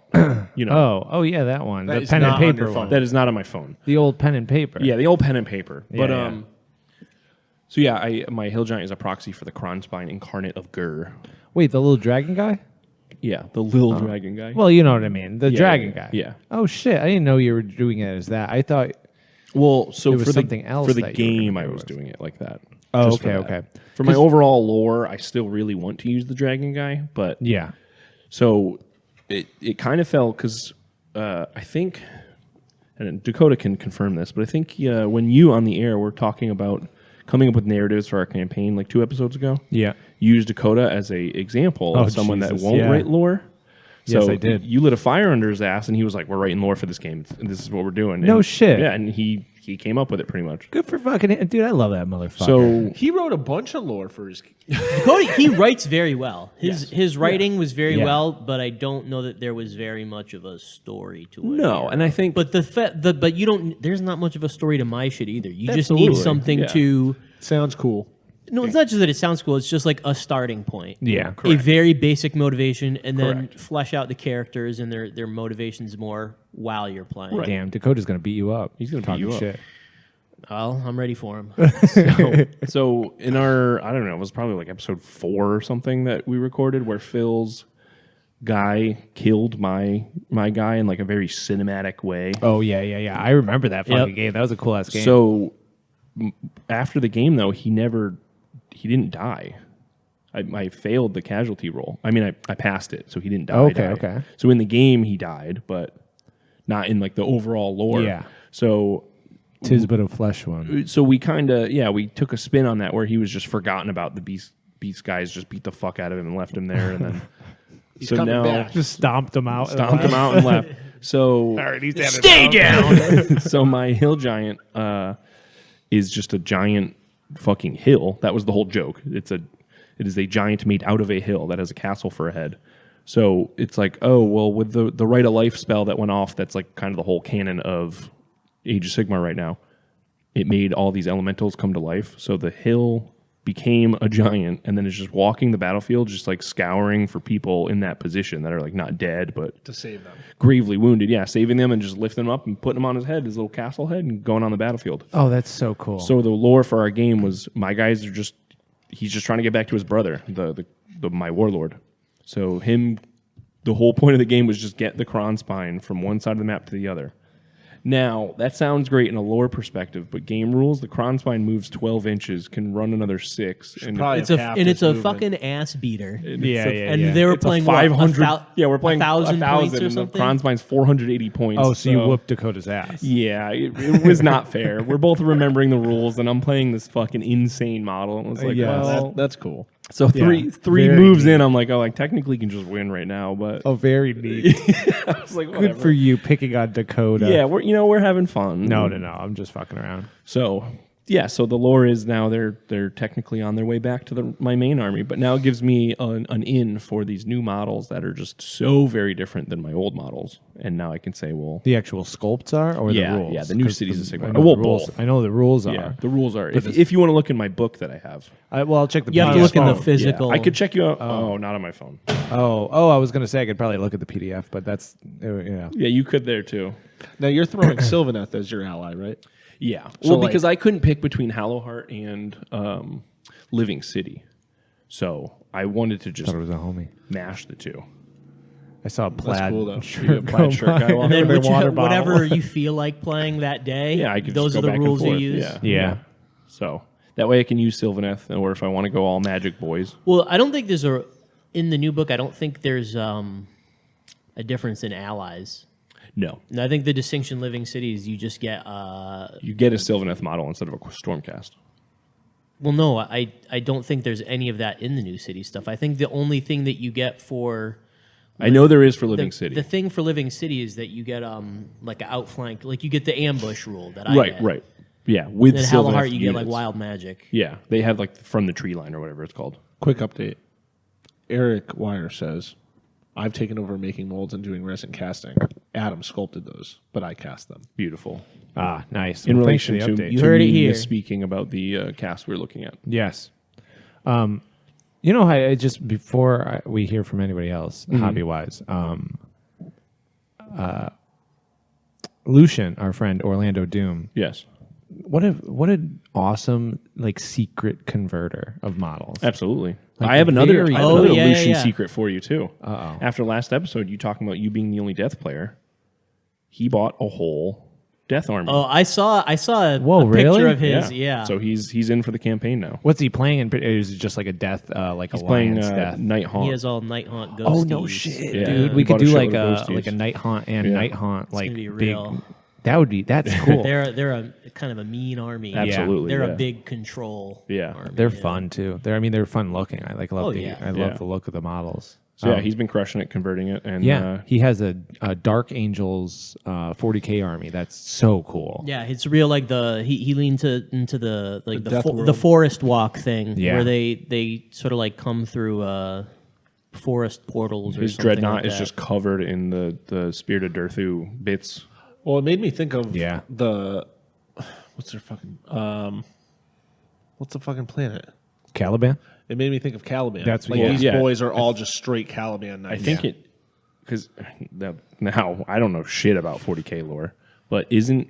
You know, oh yeah, that one. That The is pen and not on paper your one. phone. that is not on my phone. The old pen and paper. Yeah, the old pen and paper. But Yeah. so yeah, my Hill Giant is a proxy for the Kronspine Incarnate of Gur. Wait, the little dragon guy? Yeah, the little dragon guy. Well, you know what I mean. The Yeah, dragon yeah, guy. yeah. Oh shit! I didn't know you were doing it as that. I thought. Well, so There was for something the else for the that you were game, gonna I go was with. doing it like that. Oh, Just for okay, that. okay. For my overall lore, I still really want to use the dragon guy, but Yeah. so it kind of fell because I think, and Dakota can confirm this, but I think when you on the air were talking about coming up with narratives for our campaign like 2 episodes ago, Yeah. you used Dakota as a example Oh, of someone that Jesus, won't yeah. write lore. Yes, So I did. You lit a fire under his ass, and he was like, "We're writing lore for this game. And this is what we're doing." No And- shit. Yeah, and he came up with it pretty much. Good for fucking dude. I love that motherfucker. So He wrote a bunch of lore for his. Dakota, he writes very well. His writing was very Yeah. well, but I don't know that there was very much of a story to it. no, and I think, But but you don't. There's not much of a story to my shit either. You just Absolutely, need something yeah. to. Sounds cool. No, it's not just that it sounds cool. It's just like a starting point. yeah. A very basic motivation, and then Correct. flesh out the characters and their motivations more while you're playing. Right. Damn, Dakota's gonna beat you up. He's gonna beat Talking you up. shit. Well, I'm ready for him. so in our, I don't know, it was probably like episode 4 or something that we recorded where Phil's guy killed my guy in like a very cinematic way. Oh yeah. I remember that fucking Yep. game. That was a cool ass game. So after the game though, he didn't die. I failed the casualty roll. I mean, I passed it, so he didn't die. Okay, die. okay. So in the game, he died, but not in like the overall lore. Yeah. So tis but a flesh one. we kind of we took a spin on that where he was just forgotten about. The beast guys just beat the fuck out of him and left him there, and then so coming now back. Just stomped him out. stomped him out and left. So Stay down. so my hill giant is just a giant fucking hill. That was the whole joke. It is a giant made out of a hill that has a castle for a head. So it's like, oh, well, with the Right of Life spell that went off, that's like kind of the whole canon of Age of Sigmar right now. It made all these elementals come to life. So the hill became a giant, and then it's just walking the battlefield, just like scouring for people in that position that are like not dead, but To save them. gravely wounded. Yeah, saving them and just lifting them up and putting them on his head, his little castle head, and going on the battlefield. Oh, that's so cool. So the lore for our game was my guys are just he's just trying to get back to his brother, my warlord. So the whole point of the game was just get the Kron spine from one side of the map to the other. Now, that sounds great in a lore perspective, but game rules, the Kron spine moves 12 inches, can run another 6. And probably It's have a half and this it's a movement. fucking ass beater. And They were it's a playing 500. We're playing 1,000 points or and the something. Kron spine's 480 points. Oh, so you whooped Dakota's ass. Yeah, it was not fair. We're both remembering the rules, and I'm playing this fucking insane model. It was like, Yeah. well, That's cool. so three very moves neat. in, I'm like, oh, I technically can just win right now, but Oh, very neat. I was like, Good whatever. for you picking on Dakota. Yeah, we're having fun. No. I'm just fucking around. So yeah, so the lore is now they're technically on their way back to my main army, but now it gives me an in for these new models that are just so very different than my old models, and now I can say, well, The actual sculpts are, or Yeah, the rules? yeah, the new 'Cause Cities of Sigmar. I know Well, the rules. both. I know the rules yeah, are. the rules are. If you want to look in my book that I have, Well, I'll check the. You have to PDF. look in the Oh, physical. I could check you out. Oh, not on my phone. Oh, I was gonna say I could probably look at the PDF, but that's Yeah, you could there too. Now you're throwing Sylvaneth as your ally, right? Yeah. So, Well, because I couldn't pick between Hallowheart and Living City, so I wanted to just thought it was a homie. mash the two. I saw a plaid cool, though. shirt, plaid go shirt by guy walking And then with a water bottle. whatever you feel like playing that day, Yeah, I could. those just are go the back and rules you forth. use. Yeah. So that way I can use Sylvaneth, or if I want to go all Magic Boys. Well, I don't think there's in the new book. I don't think there's a difference in allies. No, And I think the distinction Living Cities, you just get. you get a Sylvaneth model instead of a Stormcast. Well, no, I don't think there's any of that in the new city stuff. I think the only thing that you get for I know there is for Living City. the thing for Living City is that you get like an outflank, like you get the ambush rule that I get. Right. Yeah, with Then Sylvaneth Hallowheart, you get like units. wild magic. Yeah, they have like from the tree line or whatever it's called. Quick update. Eric Wire says, I've taken over making molds and doing resin casting. Adam sculpted those, but I cast them. Beautiful. Ah, nice. In Well, thanks for relation the to, update. You heard it me here. Speaking about the cast we're looking at. Yes. You know, I just before we hear from anybody else, hobby wise, Lucian, our friend Orlando Doom, Yes, what an awesome like secret converter of models. absolutely. Like I have another, very- yeah, Lucian yeah. secret for you too. Uh-oh. After last episode, you talking about you being the only death player. He bought a whole death army. Oh, I saw a Whoa, picture really? of his. Yeah. So he's in for the campaign now. What's he playing? In, is it just like a death, like He's a playing lion's death? Night Haunt. he has all Night Haunt ghosties. Oh no shit, Yeah. dude! He We could bought a do shitload of like a ghosties. night haunt and Yeah. night haunt, like gonna be big. real. That's cool. They're a kind of a mean army. Absolutely, They're yeah. a big control. Yeah. army, They're fun too. They're fun looking. I love Oh, the yeah. I love Yeah. the look of the models. So yeah, he's been crushing it, converting it, and he has a Dark Angels 40K army. That's so cool. Yeah, it's real. Like he leaned into the like Death the World. forest walk thing, Yeah. where they sort of like come through forest portals. Or his something dreadnought like is that. just covered in the Spirit of Durthu bits. Well, it made me think of Yeah. the what's their fucking what's the fucking planet? Caliban. It made me think of Caliban. That's like what- these yeah. boys are all just straight Caliban I knights. think it because now I don't know shit about 40k lore, but isn't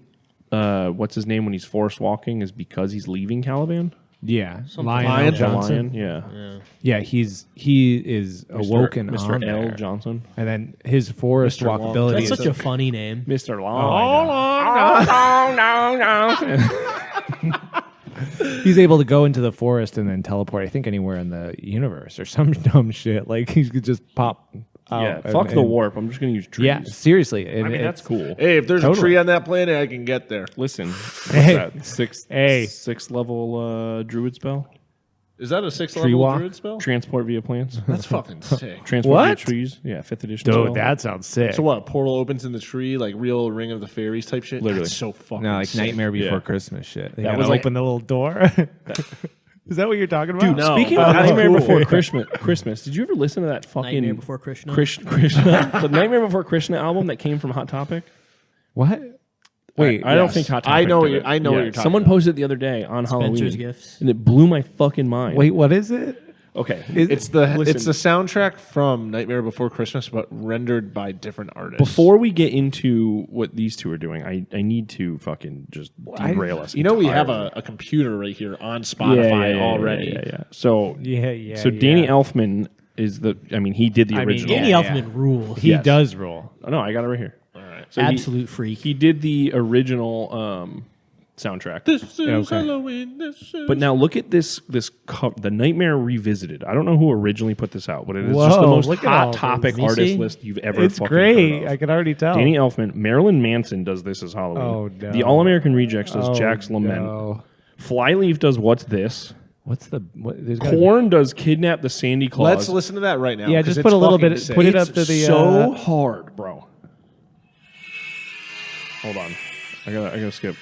what's his name when he's forest walking is because he's leaving Caliban? Yeah, Lion Lionel the Johnson. Lion, yeah. Yeah, he is awoken Mr. on L. there. Johnson, And then his forest Mr. Long. walkability That's is such a funny name. Mr. I Long. he's able to go into the forest and then teleport. I think anywhere in the universe or some dumb shit. Like he could just pop. Out Yeah, and- fuck the and- warp. I'm just gonna use trees. Yeah, seriously. And I mean that's it's- cool. Hey, if there's Totally. a tree on that planet, I can get there. Listen, what's Hey. that? Sixth Hey. level druid spell. Is that a 6th Tree level walk? druid spell? Transport via plants. That's fucking sick. Transport via What? trees. Yeah, 5th edition. Dude, spell. that sounds sick. So what? A portal opens in the tree, like real Ring of the Fairies type shit. Literally. That's so fucking. No, like sick. Nightmare Before Yeah. Christmas shit. They That gotta was like- open the little door. Is that what you're talking about? Dude, No. speaking Oh, of that's Nightmare cool. Before Christmas, did you ever listen to that fucking Nightmare Before Krishna. Krishna, the Nightmare Before Krishna album that came from Hot Topic? What? Wait, I don't yes. think Hot Topic. I know what did you're- it. I know what you're talking Someone about. posted it the other day on Spencer's Halloween, Gifts. and it blew my fucking mind. wait, what is it? Okay. It's the Listen. soundtrack from Nightmare Before Christmas, but rendered by different artists. Before we get into what these two are doing, I need to fucking just derail us. you know, we have entirely. a computer right here on Spotify already. Yeah. So Yeah. So Danny Elfman is the. I mean, he did the I mean, original. Danny Yeah, Elfman rules. He Yes. does rule. Oh, no, I got it right here. All right. So Absolute freak. He did the original soundtrack. This is Okay. Halloween. This is But now look at this the Nightmare Revisited. I don't know who originally put this out, but it is just Whoa, the most look at all hot those. topic Let me artist see. list you've ever It's fucking great. heard of. I can already tell. Danny Elfman, Marilyn Manson does This Is Halloween. Oh, no. The All American Rejects does Oh, Jack's Lament. no. Flyleaf does What's This? What's the what? There's gotta be- Korn does Kidnap the Sandy Claus. Let's listen to that right now. Yeah, 'cause just it's put a little fucking bit. sick. Put it up It's to the. so hard, bro. Hold on, I gotta skip.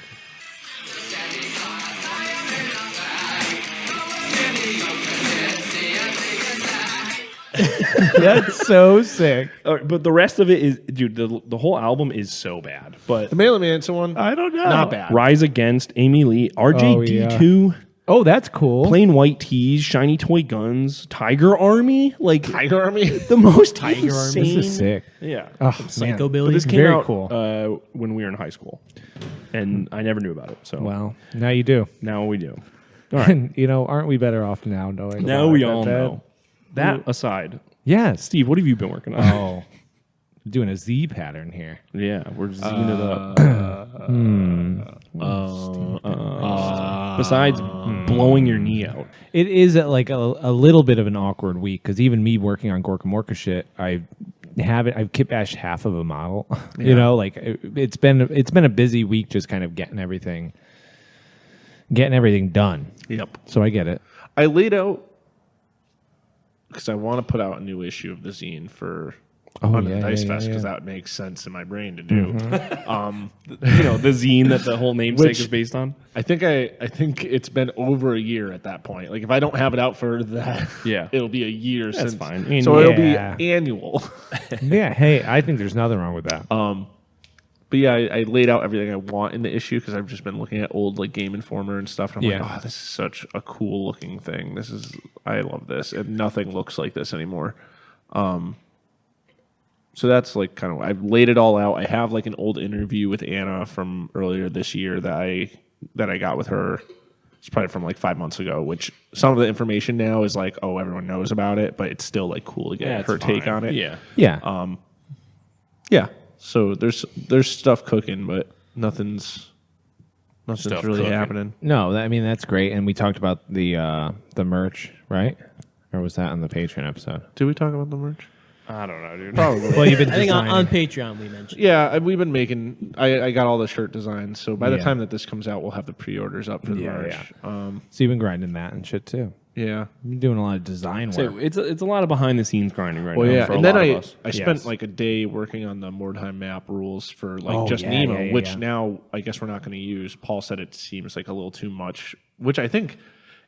That's so sick. But the rest of it is, dude. The whole album is so bad. But The Marilyn Manson one, I don't know. not bad. Rise Against, Amy Lee, RJD2, Oh, that's cool. Plain White Tees, Shiny Toy Guns, Tiger Army, like Tiger Army. the most Tiger Army. insane. This is sick. Yeah. Oh, Psycho man. Billy. But this came Very out cool. when we were in high school, and I never knew about it. So Well, now you do. now we do. And you know, aren't we better off now knowing? Now about we it? all That- know. That aside, Yes. Steve, what have you been working on? Oh, doing a Z pattern here. Yeah, we're zoomed it up. Besides blowing your knee out. It is like a little bit of an awkward week because even me working on Gorkamorka shit, I've kit bashed half of a model. You know, like it's been a busy week just kind of getting everything done. Yep. So I get it. I laid out because I want to put out a new issue of the zine for Under the Dice Fest because that makes sense in my brain to do. You know, the zine that the whole namesake Which- is based on. I think it's been over a year at that point. Like if I don't have it out for that, Yeah. it'll be a year. That's since, fine. So it'll Yeah. be annual. Yeah. Hey, I think there's nothing wrong with that. But yeah, I laid out everything I want in the issue because I've just been looking at old like Game Informer and stuff. And I'm Yeah. like, oh, this is such a cool looking thing. I love this, and nothing looks like this anymore. So that's like kind of I've laid it all out. I have like an old interview with Anna from earlier this year that I got with her. It's probably from like 5 months ago. Which some of the information now is like, oh, everyone knows about it, but it's still like cool to get her take on it. Yeah. Yeah. Yeah. So there's stuff cooking, but nothing's Stuff really cooking. happening. No, I mean that's great. And we talked about the merch, right? Or was that on the Patreon episode? Did we talk about the merch? I don't know, dude. Probably. Well, you've been I think on designing. Patreon we mentioned. Yeah, we've been making. I got all the shirt designs, so by the Yeah. time that this comes out, we'll have the pre-orders up for the Yeah, merch. So you've been grinding that and shit too. Yeah. You've been doing a lot of design So work. it's a lot of behind the scenes grinding right Well, now yeah, for and a then lot of us. I spent Yes. like a day working on the Mordheim map rules for like Oh, just yeah, Nemo, yeah, which yeah. now I guess we're not going to use. Paul said it seems like a little too much, which I think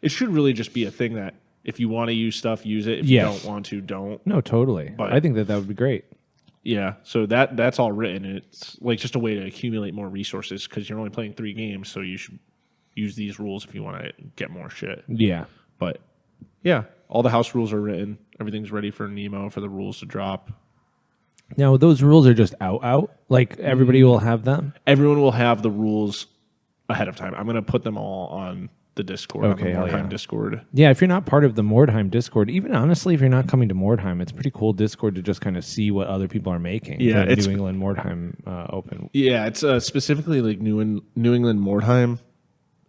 it should really just be a thing that if you want to use stuff, use it. If Yes. you don't want to, don't. No, totally. But- I think that would be great. Yeah, so that's all written. And it's like just a way to accumulate more resources because you're only playing 3 games, so you should use these rules if you want to get more shit. Yeah. But yeah, all the house rules are written. Everything's ready for Nemo for the rules to drop. Now those rules are just out. Like everybody will have them. Everyone will have the rules ahead of time. I'm going to put them all on the Discord, Okay, on hell the Mordheim yeah. Discord. Yeah, if you're not part of the Mordheim Discord, even honestly, if you're not coming to Mordheim, it's a pretty cool Discord to just kind of see what other people are making. Yeah, for it's- New England Mordheim Open. Yeah, it's specifically like New England Mordheim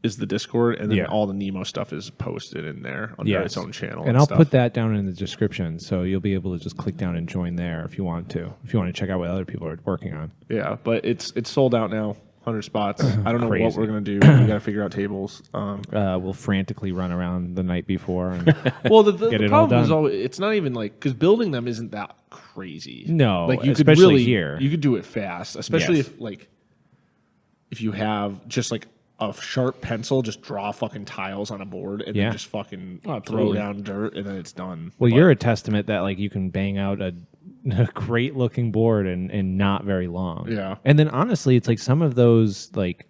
is the Discord, and then Yeah. all the Nemo stuff is posted in there under Yes. its own channel. And I'll stuff. put that down in the description, so you'll be able to just click down and join there if you want to. If you want to check out what other people are working on. Yeah, but it's sold out now. 100 spots. I don't know what Crazy. we're gonna do. We got to figure out tables. We'll frantically run around the night before. And Well, the Get it all problem is done. always it's not even like because building them isn't that crazy. No, like you especially could really here. You could do it fast, especially Yes. if you have just like a sharp pencil, just draw fucking tiles on a board and Yeah. then just fucking throw absolutely. down dirt and then it's done. well, But- you're a testament that like you can bang out a great looking board and not very long. Yeah. And then honestly, it's like some of those like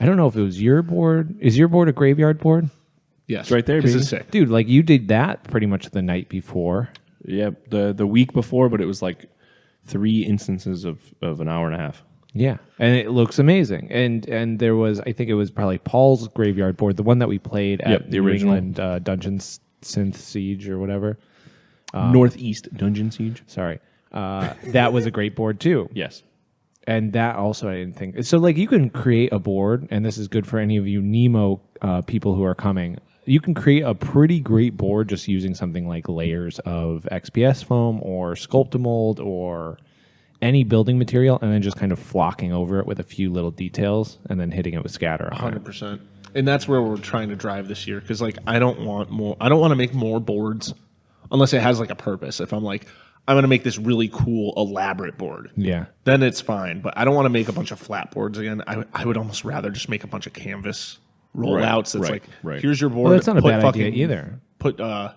I don't know if it was your board. Is your board a graveyard board? yes, It's right there, This baby. is sick. Dude, like you did that pretty much the night before. Yeah, the week before, but it was like 3 instances of an hour and a half. Yeah, and it looks amazing. And there was, I think it was probably Paul's graveyard board, the one that we played at Yep, the New original. England Dungeons Synth Siege or whatever. Northeast Dungeon Siege. Sorry, that was a great board too. Yes. And that also I didn't think so. Like you can create a board, and this is good for any of you Nemo people who are coming. You can create a pretty great board just using something like layers of XPS foam or Sculptamold or any building material, and then just kind of flocking over it with a few little details, and then hitting it with scatter on it. 100%. And that's where we're trying to drive this year because like I don't want to make more boards unless it has like a purpose. If I'm like I'm going to make this really cool elaborate board. Yeah. Then it's fine, but I don't want to make a bunch of flat boards again. I would almost rather just make a bunch of canvas rollouts. That's right, like right. here's your board. Well, that's not a put bad idea fucking- either.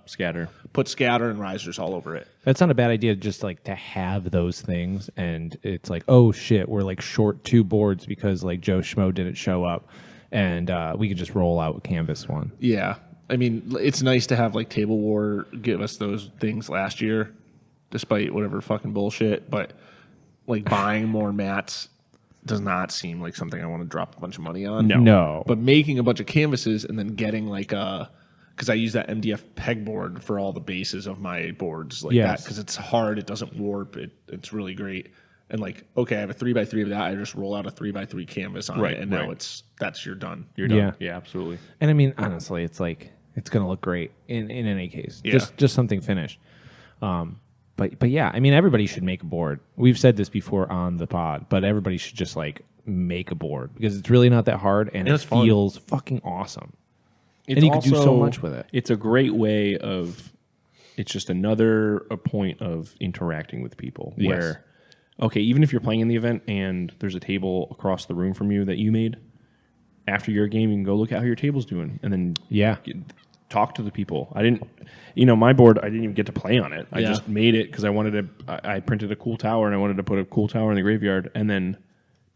Scatter. Put scatter and risers all over it. That's not a bad idea, just like to have those things, and it's like, oh shit, we're like short 2 boards because like Joe Schmo didn't show up, and we could just roll out a canvas one. Yeah. I mean, it's nice to have like Table War give us those things last year, despite whatever fucking bullshit. But like buying more mats does not seem like something I want to drop a bunch of money on. No. But making a bunch of canvases and then getting like because I use that MDF pegboard for all the bases of my boards like Yes. that because it's hard, it doesn't warp, it's really great. And like, okay, I have a 3x3 of that. I just roll out a 3x3 canvas on Right, it, and now right. you're done. You're done. Yeah. Yeah, absolutely. And I mean, honestly, it's like it's gonna look great in any case. Yeah. Just something finished. But yeah, I mean, everybody should make a board. We've said this before on the pod, but everybody should just like make a board because it's really not that hard and Yeah, it it's fun. feels fucking awesome. It's And you could do so also- much with it. It's a great way of. It's just another point of interacting with people. Yes. Where, okay, even if you're playing in the event and there's a table across the room from you that you made, after your game you can go look at how your table's doing, and then Yeah. talk to the people. I didn't, my board. I didn't even get to play on it. I Yeah. just made it because I wanted to. I printed a cool tower and I wanted to put a cool tower in the graveyard, and then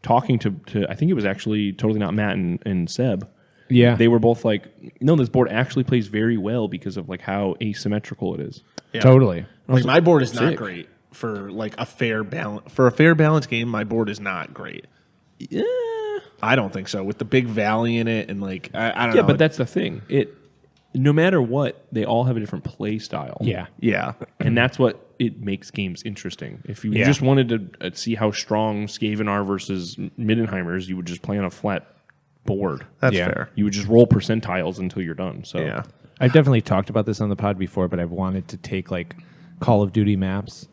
talking to I think it was actually totally not Matt and Seb. Yeah. They were both like, no, this board actually plays very well because of like how asymmetrical it is. Yeah. Totally. Like my board is not Sick. great for like a fair balance. For a fair balance game, my board is not great. Yeah, I don't think so. With the big valley in it and like I don't yeah, know. but that's the thing. No matter what, they all have a different play style. Yeah. yeah. And that's what it makes games interesting. If you Yeah. just wanted to see how strong Skaven are versus Middenheimers, you would just play on a flat board. That's Yeah. fair. You would just roll percentiles until you're done. So Yeah. I've definitely talked about this on the pod before, but I've wanted to take like Call of Duty maps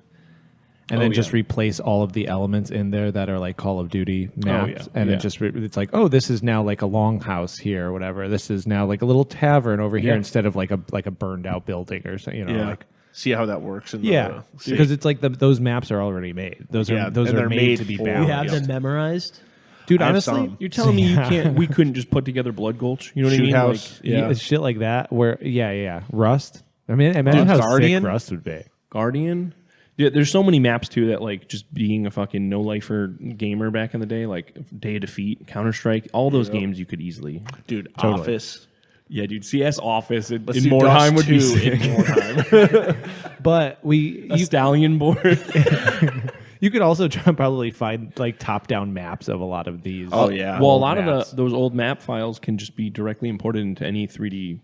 and then just replace all of the elements in there that are like Call of Duty maps. yeah. And Yeah. it just it's like, oh, this is now like a longhouse here or whatever. This is now like a little tavern over here Yeah. instead of like a burned out building or something, like See how that works in yeah, the because it's like those maps are already made. Those Yeah, are those and are they're made made to be for- You balanced. have them memorized. Dude, I have honestly, some. you're telling me you can't? We couldn't just put together Blood Gulch? You know what Shoot I mean? house. Like, Yeah. shit like that. Where Rust. I mean, imagine Dude, how Guardian? sick Rust would be. Guardian. Yeah, there's so many maps too that like just being a fucking no lifer gamer back in the day, like Day of Defeat, Counter Strike, all those games you could easily. dude, Totally. Office. Yeah, dude. CS Office in Let's do Mordheim Dust would be 2 sick. in Mordheim. But A stallion board. you could also try and probably find like top-down maps of a lot of these. Oh, yeah. Well, a old lot maps. of those old map files can just be directly imported into any 3D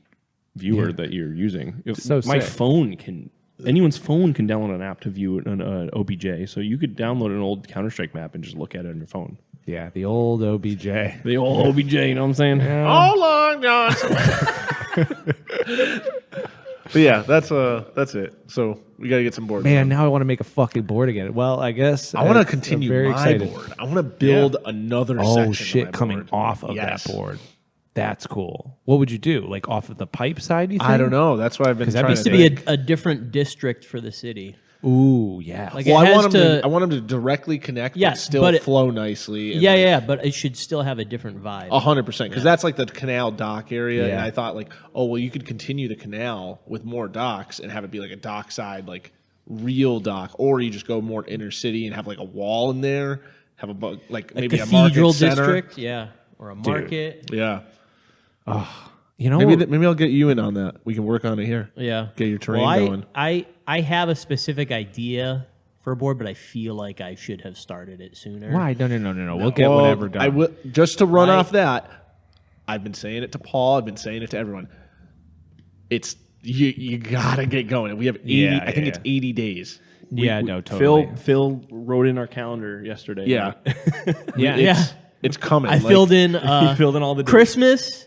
viewer that you're using. If So my sick. phone can, anyone's phone can download an app to view an OBJ. So you could download an old Counter Strike map and just look at it on your phone. Yeah, the old OBJ. The old OBJ, you know what I'm saying? All long John. But yeah, that's it. So we got to get some boards. Man, now I want to make a fucking board again. Well, I guess I want to I'm continue very my excited. board. I want to build another section Oh of shit! my Coming board. off of Yes. that board, that's cool. What would you do? Like off of the pipe side? You think? I don't know. That's what I've been 'Cause that'd trying be to To do. be a different district for the city. Ooh, yeah. Like Well, it I has want them to. to. I want them to directly connect, but Yes, still but it- flow nicely. and, Yeah, like, yeah, but it should still have a different vibe. 100%, because that's like the canal dock area, and Yeah. I thought like, oh well, you could continue the canal with more docks and have it be like a dockside, like real dock, or you just go more inner city and have like a wall in there, have like A maybe a cathedral market center. district, yeah, or a market, Yeah, You know, maybe I'll get you in on that. We can work on it here. yeah. Get your terrain well, going. I have a specific idea for a board, but I feel like I should have started it sooner. why? No. We'll get Well, whatever done. I will just to run Why? off that. I've been saying it to Paul. I've been saying it to everyone. It's you gotta get going. We have 80. Yeah, I think yeah, it's 80 days. Yeah, no, totally. Phil wrote in our calendar yesterday. Yeah, yeah, Yeah. it's coming. I Like, filled in He filled in all the dates. Christmas,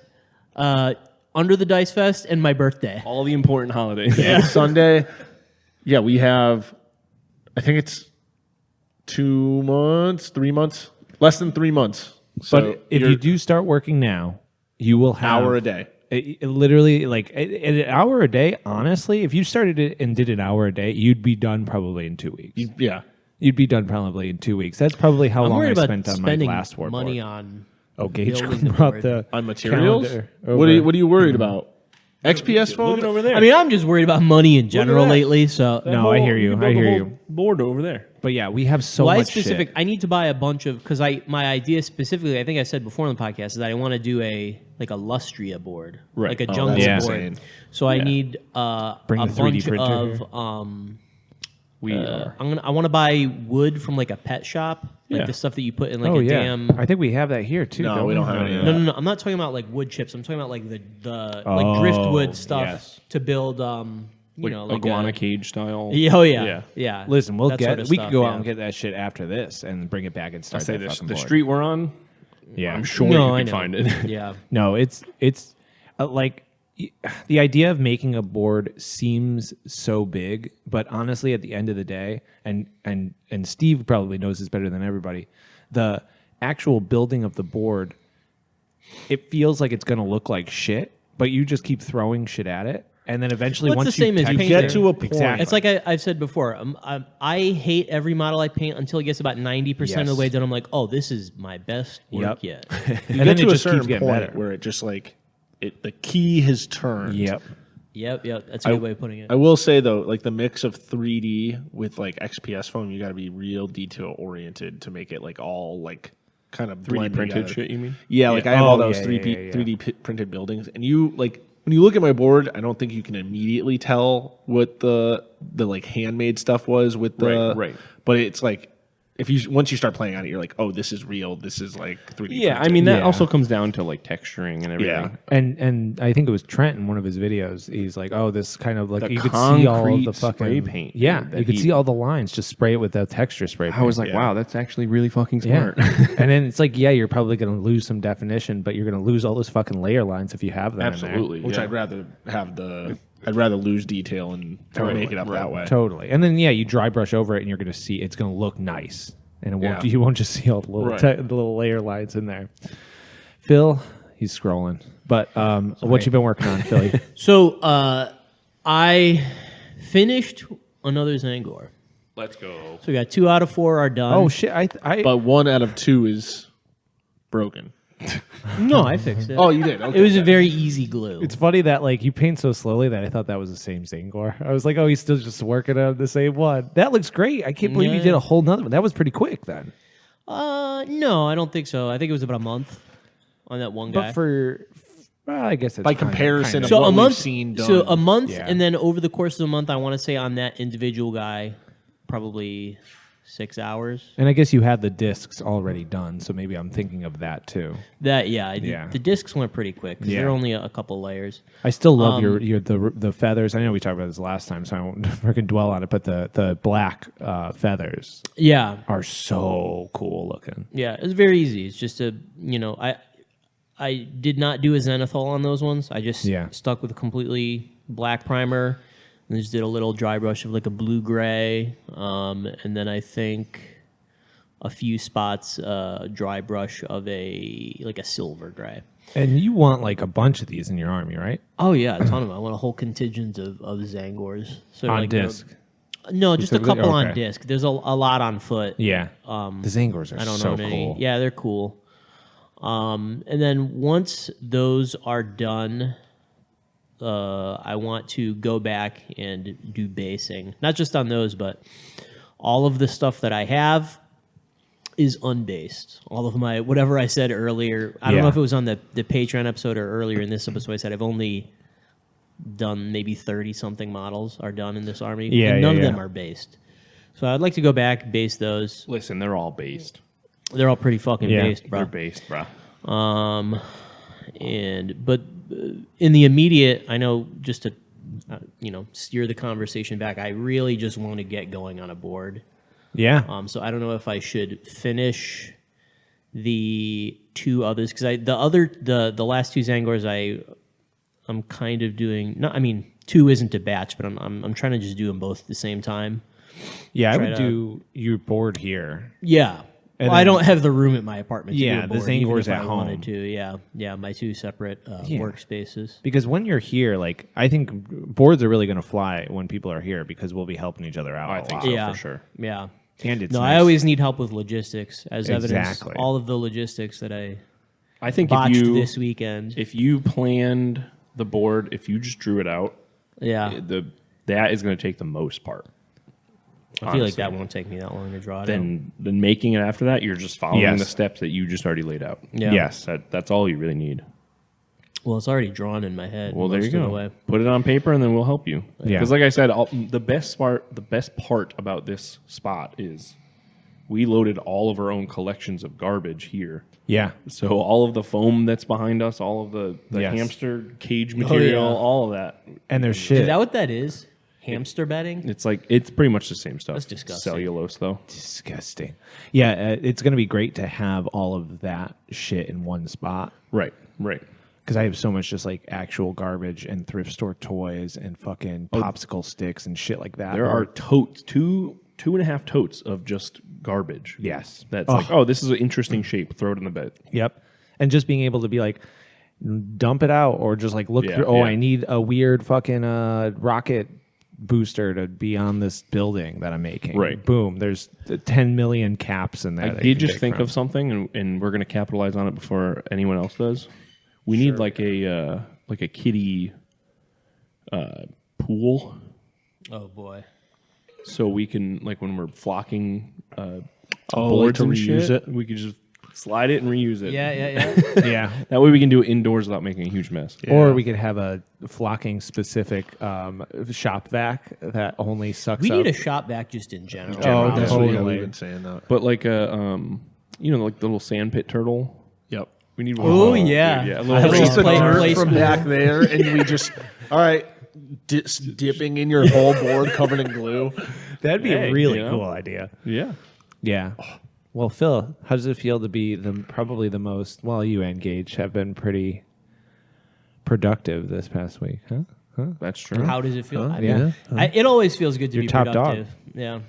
Under the Dice Fest, and my birthday. all the important holidays. next Sunday. Yeah, we have. I think it's 2 months, 3 months, less than 3 months. So But if you're you do start working now, you will have hour a day. Literally, like an hour a day. Honestly, if you started it and did an hour a day, you'd be done probably in 2 weeks. Yeah. You'd be done probably in 2 weeks. That's probably how I'm long I worried about spent on my spending last board. money on. Oh, Gage building the brought board. the On materials. calendar What over. are you worried about? XPS phone. Look at over there. I mean, I'm just worried about money in general that. lately. So No, I hear you. can I build the hear whole you. Board over there. But yeah, we have so why much specific? shit. I need to buy a bunch of because my idea specifically. I think I said before on the podcast is that I want to do a Lustria board, Right. like a Oh, jungle that's board. insane. So I Yeah. need Bring a the 3D bunch printer of We I want to buy wood from like a pet shop, like Yeah. the stuff that you put in like Oh a yeah, damn. I think we have that here too. No, we don't have any of No. I'm not talking about like wood chips. I'm talking about like the Oh, like driftwood stuff yes. to build. You know, like iguana cage style. Yeah, oh yeah, Yeah. yeah. Listen, we'll That get. sort of We stuff, could go yeah. out and get that shit after this and bring it back and I start say that this, fucking the board. street we're on. Yeah, I'm sure No, you I can know. find it. Yeah. No, it's like the idea of making a board seems so big, but honestly, at the end of the day, and Steve probably knows this better than everybody, the actual building of the board, it feels like it's going to look like shit, but you just keep throwing shit at it, and then eventually Well, it's once the same you as texture- painting. get to a point. Exactly. It's like I've said before. I hate every model I paint until it gets about 90% of the Yes. way done. I'm like, oh, this is my best work yet. You And get then to it a just keeps certain getting point better. where it just like the key has turned. Yep. Yep. That's a good way of putting it. I will say though, like the mix of 3D with like XPS foam, you got to be real detail oriented to make it like all like kind of 3D blend printed together. shit, you mean? Yeah, like I have Oh, all those yeah, 3D yeah. 3D printed buildings, and you like when you look at my board, I don't think you can immediately tell what the like handmade stuff was with the Right. But it's like if you once you start playing on it, you're like, oh, this is real. This is like 3D. Yeah, I printed. mean that Yeah. also comes down to like texturing and everything. Yeah. And I think it was Trent in one of his videos. He's like, "Oh, this kind of like The you could see all of the concrete fucking spray paint, Yeah, dude, that you could he- see all the lines. Just spray it with the texture spray. I was paint. like, wow, that's actually really fucking yeah. smart. And then it's like, yeah, you're probably going to lose some definition, but you're going to lose all those fucking layer lines if you have them. Absolutely. which yeah. I'd rather have I'd rather lose detail and make it up that way. Totally. And then yeah, you dry brush over it, and you're going to see it's going to look nice, and it won't. Yeah. You won't just see all the little Right. the little layer lines in there. Phil, he's scrolling. But what you been working on, Philly? So I finished another Zangor. Let's go. So we got 2 out of 4 are done. Oh shit! I But 1 out of 2 is broken. no, I fixed it. Oh, you did. Okay. It was a very easy glue. It's funny that like you paint so slowly that I thought that was the same Zangor. I was like, oh, he's still just working on the same one. That looks great. I can't believe you Yeah. did a whole nother one. That was pretty quick then. No, I don't think so. I think it was about a month on that one guy. But well, I guess it's By kinda- comparison kinda- of so what a we've month, seen done. so a month, Yeah. and then over the course of the month, I want to say on that individual guy, probably 6 hours. and I guess you had the discs already done, so maybe I'm thinking of that too. That yeah, I did. Yeah. The discs went pretty quick because Yeah. they're only a couple layers. I still love your the feathers. I know we talked about this last time, so I won't freaking dwell on it. But the black feathers Yeah, are so cool looking. yeah, it's very easy. It's just I did not do a zenithal on those ones. I just Yeah. stuck with completely black primer, and just did a little dry brush of like a blue gray, and then I think a few spots dry brush of a silver gray. And you want like a bunch of these in your army, right? Oh yeah, a ton of them. I want a whole contingent of Zangors. So On like, disc. No, just a Specifically? couple on Okay. disc. There's a lot on foot. Yeah. The Zangors are I don't so know any. cool. Yeah, they're cool. And then once those are done, I want to go back and do basing. Not just on those, but all of the stuff that I have is unbased. All of my, whatever I said earlier, I don't know if it was on the Patreon episode or earlier in this episode, I said I've only done maybe 30-something models are done in this army. Yeah, and none yeah, of them yeah. are based. So I'd like to go back, base those. Listen, they're all based. They're all pretty fucking Yeah, based, bro. They're based, bro. But in the immediate, I know just to steer the conversation back, I really just want to get going on a board. Yeah. So I don't know if I should finish the two others because the last two Zangors I'm kind of doing. No, I mean 2 isn't a batch, but I'm trying to just do them both at the same time. Yeah, I try would to- do your board here. Yeah. And Well, I then- don't have the room at my apartment. To Yeah, do a the board, even Zangors if at I home. wanted to. Yeah, my 2 separate workspaces. Because when you're here, like, I think boards are really going to fly when people are here because we'll be helping each other out. I a think lot. so. Yeah, for sure. Yeah. And it's No, nice. I always need help with logistics, as evidence. Exactly. All of the logistics that I I think botched if you this weekend. if you planned the board, if you just drew it out, Yeah, that is going to take the most part. I feel like honestly. that won't take me that long to draw it out. Then making it after that, you're just following Yes. the steps that you just already laid out. Yeah. Yes. That's all you really need. Well, it's already drawn in my head. Well, there you most of the go. way. Put it on paper, and then we'll help you. Yeah. Because, like I said, the best part about this spot is we loaded all of our own collections of garbage here. Yeah. So all of the foam that's behind us, all of the Yes. hamster cage material, yeah. all of that. And there's Is shit. that what that is? Hamster bedding? It's pretty much the same stuff. That's disgusting. Cellulose, though. Disgusting. Yeah, it's going to be great to have all of that shit in one spot. Right. Because I have so much just like actual garbage and thrift store toys and fucking popsicle sticks and shit like that. There are totes, two and a half totes of just garbage. Yes. That's like, oh, this is an interesting shape. Throw it in the bed. Yep. And just being able to be like, dump it out or just like look Yeah, through. Oh, yeah. I need a weird fucking rocket booster to be on this building that I'm making. Right. Boom. There's 10 million caps in I that. did just think of something, and we're going to capitalize on it before anyone else does. We need like a kiddie pool, Oh, boy. so we can, like, when we're flocking like boards to and reuse shit, it? we could just slide it and reuse it. Yeah. Yeah. That way we can do it indoors without making a huge mess. Or we could have a flocking specific shop vac that only sucks We up. need a shop vac just in general. Oh, That's totally. what we've been saying that. But like like the little sand pit turtle. Yep. We need one. Oh, of those, yeah. dude. A I little have At Play- least the play- dirt play from school. back there, and we just all right, dipping in your whole board covered in glue. That'd be Hey, a really you know? cool idea. Yeah. Yeah. Well, Phil, how does it feel to be probably the most? Well, you and Gage have been pretty productive this past week, huh? That's true. How does it feel? I Yeah. mean, it always feels good to You're be top dog. productive. Yeah.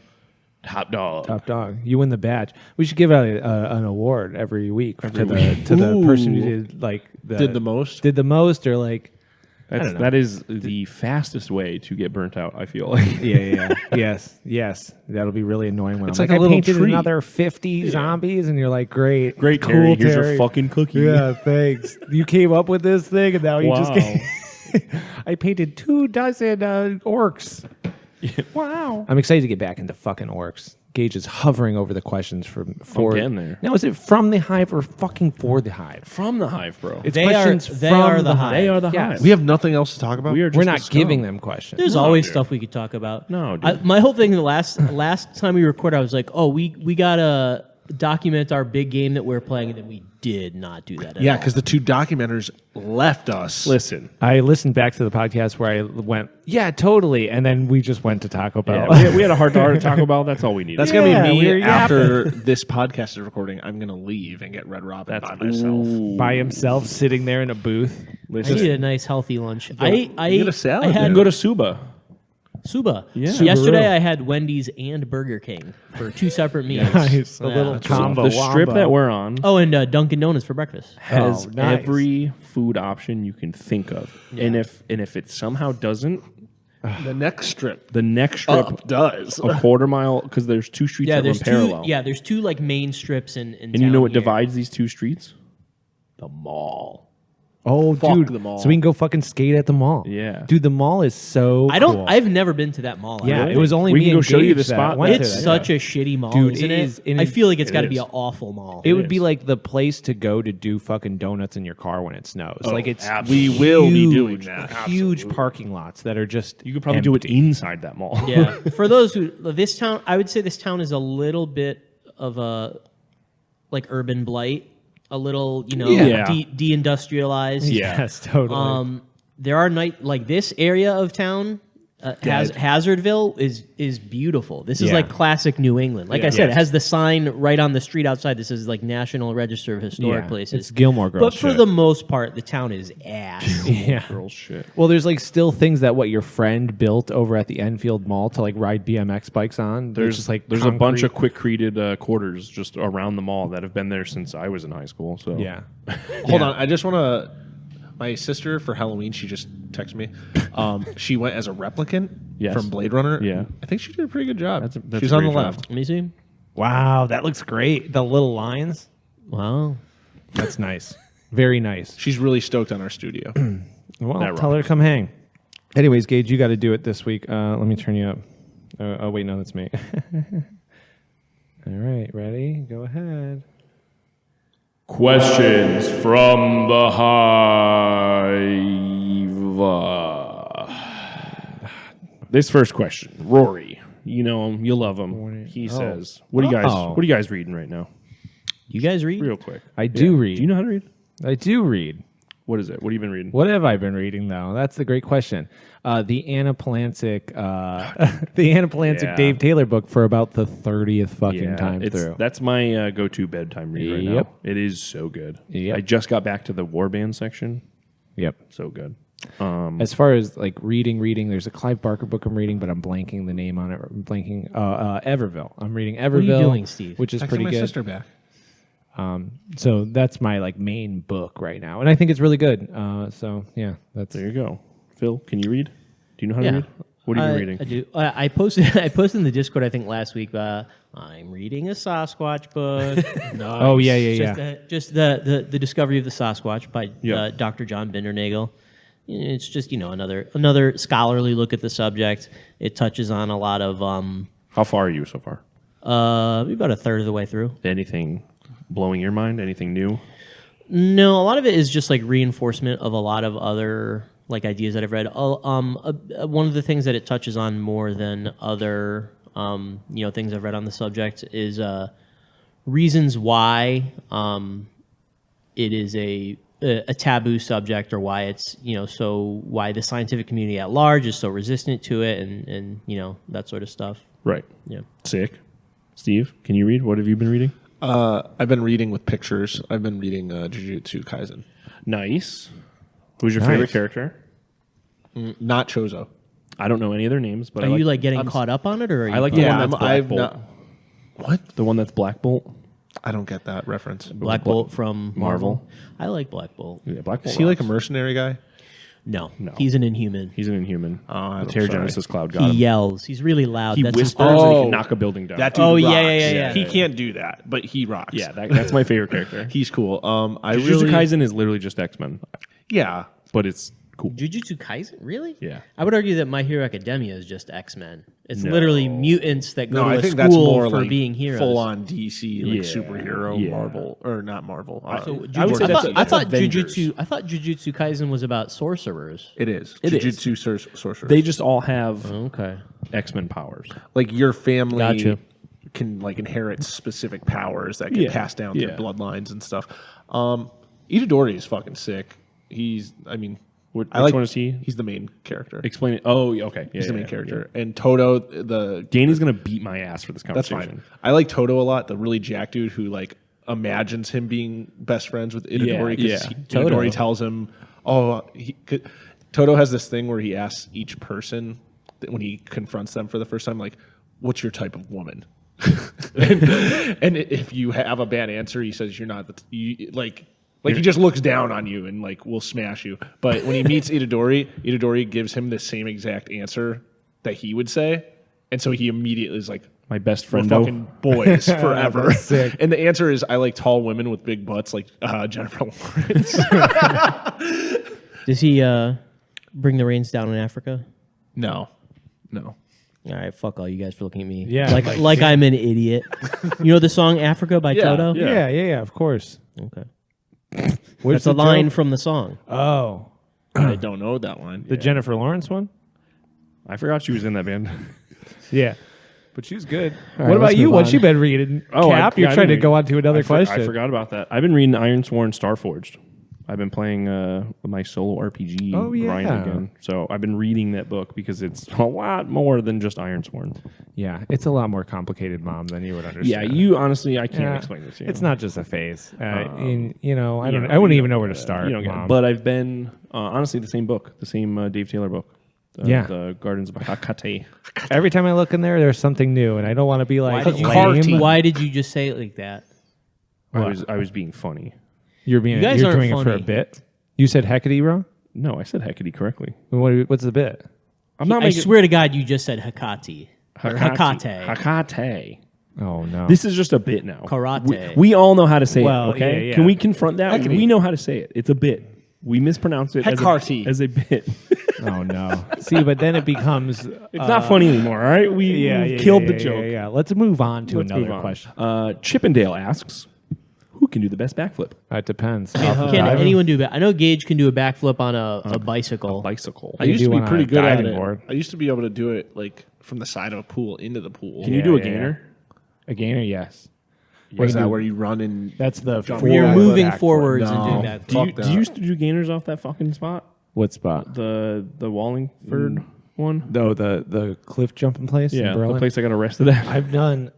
Top dog. Top dog. You win the badge. We should give out an award every week to the Ooh. person who did like Did the most? Did the most, or like don't know. That is the fastest way to get burnt out, I feel like. yeah. yes. That'll be really annoying when It's I'm like like a I little painted treat. another 50 zombies, and you're like, great, Great, cool, Terry. Here's Terry. your fucking cookie. Yeah, thanks. You came up with this thing, and now you just. Wow. I painted 24 orcs. Wow. I'm excited to get back into fucking orcs. Gage is hovering over the questions for getting there. Now, is it from the Hive or fucking for the Hive? From the Hive, bro. It's They are- questions they from are the Hive. They are the Yes. Hive. We have nothing else to talk about. We are just We're the not scum. giving them questions. There's No, always dude. stuff we could talk about. No, dude. My whole thing the last time we recorded, I was like, oh, we gotta document our big game that we're playing, and then we did not do that at Yeah, all. because the 2 documenters left us. Listen, I listened back to the podcast where I went, yeah, totally, and then we just went to Taco Bell. we had a heart to heart at Taco Bell. That's all we needed. That's Yeah, going to we be were me after this podcast is recording. I'm going to leave and get Red Robin by myself. By himself, sitting there in a booth. I need a nice healthy lunch. I get a salad, I You had can go to Suba. Suba. Yeah. Yesterday Subaru. I had Wendy's and Burger King for 2 separate meals. Nice. A Yeah. little combo. The strip wombo. that we're on Oh, and Dunkin' Donuts for breakfast. has Oh, nice. every food option you can think of. And if it somehow doesn't, The next strip the next strip up does. a quarter mile, because there's 2 streets Yeah, that run there's parallel. 2. Yeah, there's 2 like main strips in And you know town what here. divides these 2 streets? The mall. Oh, Fuck dude. the mall. So we can go fucking skate at the mall. Yeah. Dude, the mall is so cool. I've never been to that mall. Yeah, actually. it was only We me can go and show you Gage the that spot. went to It's that. such a shitty mall, Dude, isn't it it? is- it I is- feel like it's it got to be is. an awful mall. It would be is. like the place to go to do fucking donuts in your car when it snows. like it's We will be doing huge, that. Huge parking lots that are just You could probably do it empty. inside that mall. Yeah. For those who this town, I would say this town is a little bit of a like urban blight, a little Yeah. deindustrialized. Yeah. Yes, totally. There are like this area of town. Hazardville is beautiful. This is Yeah. like classic New England. Like I said, Yes. it has the sign right on the street outside. This is like National Register of Historic Yeah, Places. it's Gilmore Girls But for shit. the most part, the town is ass. Yeah. Girl shit. Well, there's like still things that what your friend built over at the Enfield Mall to like ride BMX bikes on. There's just like a bunch of concrete. quick-created quarters just around the mall that have been there since I was in high school. So Yeah. Hold on, I just want to. My sister for Halloween, she just texted me. She went as a replicant Yes. from Blade Runner. Yeah. I think she did a pretty good job. That's a She's on great the job. left. Let me see. Wow, that looks great. The little lines. Wow. That's nice. Very nice. She's really stoked on our studio. Well, That tell her to come hang. Anyways, Gage, you got to do it this week. Let me turn you up. Oh, wait, no, that's me. All right, ready? Go ahead. Questions from the Hive. This first question, Rory. You know him, you love him. He says, "What are you guys? Oh. What are you guys reading right now? You guys read? Real quick. I do read. Do you know how to read? I do read. What is it? What have you been reading? What have I been reading though? That's the great question. The Anna Palancic, the Anna Palancic Yeah. Dave Taylor book for about the 30th fucking time it's, through. that's my go-to bedtime read right Yep. now. It is so good. Yep. I just got back to the warband section. Yep. So good. As far as like reading, there's a Clive Barker book I'm reading, but I'm blanking the name on it. I'm blanking. Everville. I'm reading Everville. are you doing, Steve? Which is Texted pretty my good. sister back. So that's my like main book right now, and I think it's really good. So yeah, that's There you go. Phil, can you read? Do you know how to Yeah. read? What have you been reading? I do. I posted. I posted in the Discord. I think last week. I'm reading a Sasquatch book. Oh yeah, yeah, yeah. Just the discovery of the Sasquatch by Yeah. Dr. John Bindernagel. It's just another scholarly look at the subject. It touches on a lot of How far are you so far? about a third of the way through. Anything blowing your mind? Anything new? No, a lot of it is just like reinforcement of a lot of other like ideas that I've read. One of the things that it touches on more than other things I've read on the subject is reasons why it is a taboo subject, or why it's why the scientific community at large is so resistant to it, and that sort of stuff. Right. Yeah. Sick. Steve, can you read? What have you been reading? I've been reading with pictures. I've been reading Jujutsu Kaisen. Nice. Who's your Nice. favorite character? Not Chozo. I don't know any of their names, but Are I you like getting caught up on it, or are you I like the Yeah, one that's Black I've Bolt. not. What? The one that's Black Bolt. I don't get that reference. Black Bolt from Marvel? I like Black Bolt. Yeah, Black Bolt. Is he like a rocks. mercenary guy? No, No. he's an Inhuman. He's an Inhuman. I'm the Terra sorry. Genesis Cloud got He him. yells. He's really loud. He That's his whispers and he Oh. can knock a building down. That dude Oh, rocks. yeah. He can't do that, but he rocks. yeah, that's my favorite character. He's cool. I Jujutsu really Kaisen is literally just X-Men, yeah. but it's cool. Jujutsu Kaisen? Really? Yeah. I would argue that My Hero Academia is just X-Men. It's No. literally mutants that go No, to I a think that's school more for like being heroes. full on DC like Yeah, superhero yeah. Marvel or not Marvel. So I would say I thought Avengers. Jujutsu Kaisen was about sorcerers. it is It is. Jujutsu sorcerer. They just all have Okay. X-Men powers. like your family. Gotcha. can like inherit specific powers that get passed down through bloodlines and stuff. Itadori is fucking sick. Which one is he? He's the main character. Explain it. Oh, okay. He's the main character. And Toto, Danny's gonna beat my ass for this that's conversation. fine. I like Toto a lot, the really jack dude who like imagines him being best friends with Itadori because Itadori tells him, Toto has this thing where he asks each person that when he confronts them for the first time, like, what's your type of woman? and if you have a bad answer, he says you're not like he just looks down on you and like will smash you. But when he meets Itadori gives him the same exact answer that he would say, and so he immediately is like, my best we're friend. fucking boys forever. Sick. And the answer is I like tall women with big butts, like Jennifer Lawrence. Does he bring the reins down in Africa? No. All right, fuck all you guys for looking at me. Yeah, like I'm an idiot. You know the song "Africa" by Toto? Yeah, of course. Okay. Where's That's a the line joke? from the song. Oh, I don't know that line. the Jennifer Lawrence one? I forgot she was in that band. Yeah. But she's good. right, What about let's you? move What on. you been reading? Cap, you're trying to go on to another question. I forgot about that. I've been reading Ironsworn Starforged. I've been playing my solo RPG grind again. So I've been reading that book because it's a lot more than just Ironsworn. Yeah, it's a lot more complicated, Mom, than you would understand. Yeah, you honestly, I can't explain this to you. It's not just a phase. I wouldn't even know where to start. You don't get it. Mom. But I've been, honestly, the same book, the same Dave Taylor book. The Gardens of Hakate. Every time I look in there, there's something new, and I don't want to be like lame. Why did you just say it like that? I was being funny. You're You guys you're aren't doing it for a funny. bit. You said Hecate wrong? No, I said Hecate correctly. What's the bit? I'm not I making swear to God, you just said Hakati. Or Hakate. Hakate. Oh no. This is just a bit now. Karate. We all know how to say Well, it, okay? yeah. Can we confront that? Hecate. We know how to say it. It's a bit. We mispronounce it Hecate. as a bit. Oh no. See, but then it becomes It's not funny anymore, all right? We've killed the joke. Yeah. Let's move on to Let's another move on. question. Chippendale asks, who can do the best backflip? It depends. Can anyone do that? I know Gage can do a backflip on a bicycle. Bicycle. I used to do be on pretty a good at diving it. board. I used to be able to do it like from the side of a pool into the pool. Can you do a gainer? A gainer, yes. What is that where you run and That's the Jump. forward You're moving backflip. forwards No. and doing that. Fuck Do you used to do gainers off that fucking spot? What spot? The Wallingford one? No, the cliff jumping place in Yeah, Berlin. the place I got arrested at. I've done.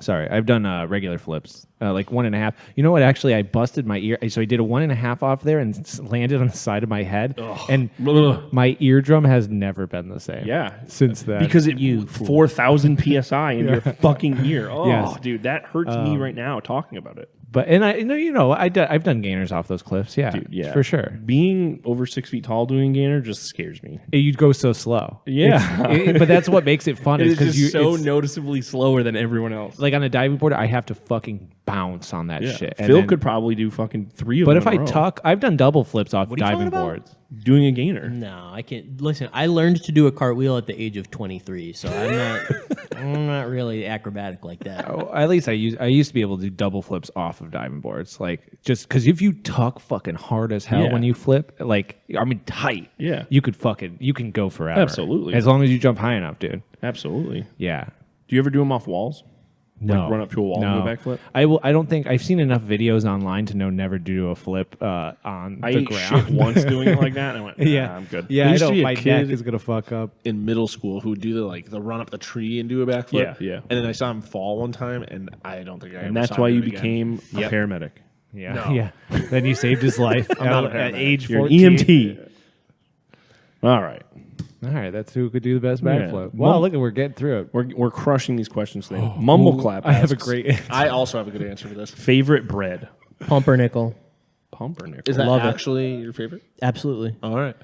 Sorry, I've done regular flips, like 1.5. You know what? Actually, I busted my ear. So I did a 1.5 off there and landed on the side of my head, and my eardrum has never been the same. Yeah. since then. Because it 4,000 psi in your fucking ear. Oh, Yes. dude, that hurts me right now talking about it. but I've done gainers off those cliffs. Yeah, Dude, yeah, for sure. Being over 6 feet tall doing gainer just scares me. You'd go so slow. Yeah. But that's what makes it fun. It is because just so it's- noticeably slower than everyone else. like on a diving board, I have to fucking bounce on that shit. And Phil then- could probably do fucking 3 of But them. if I in a row. tuck, I've done double flips off are you talking diving about? boards. Doing a gainer. No, I can't. Listen, I learned to do a cartwheel at the age of 23, so I'm not really acrobatic like that. Oh, at least I used to be able to do double flips off of diving boards, like just because if you tuck fucking hard as hell Yeah. when you flip, tight, Yeah. you can go forever, Absolutely. as long as you jump high enough, dude. Absolutely. Yeah, Do you ever do them off walls? no, Like run up to a wall no. and do a backflip? I don't think I've seen enough videos online to know never to do a flip on I the ate ground. shit once doing it like that, and I went, Yeah, I'm good. Yeah, There I used to know be a my kid- neck is gonna fuck up. in middle school who would do the run up the tree and do a backflip. Yeah, yeah. And then I saw him fall one time, and I don't think I. And ever that's saw why him you do it again. became a Yep. paramedic. Yeah, No. yeah. Then you saved his life not a at paramedic. age You're an 14. EMT. All right. All right, that's who could do the best Yeah. backflip. Wow, Mum- look at we're getting through it. We're crushing these questions today. Mumbleclap. I have a asks, great. I also have a good answer for this. favorite bread. Pumpernickel, Pumpernickel. Is that Love it. actually your favorite? absolutely. All right.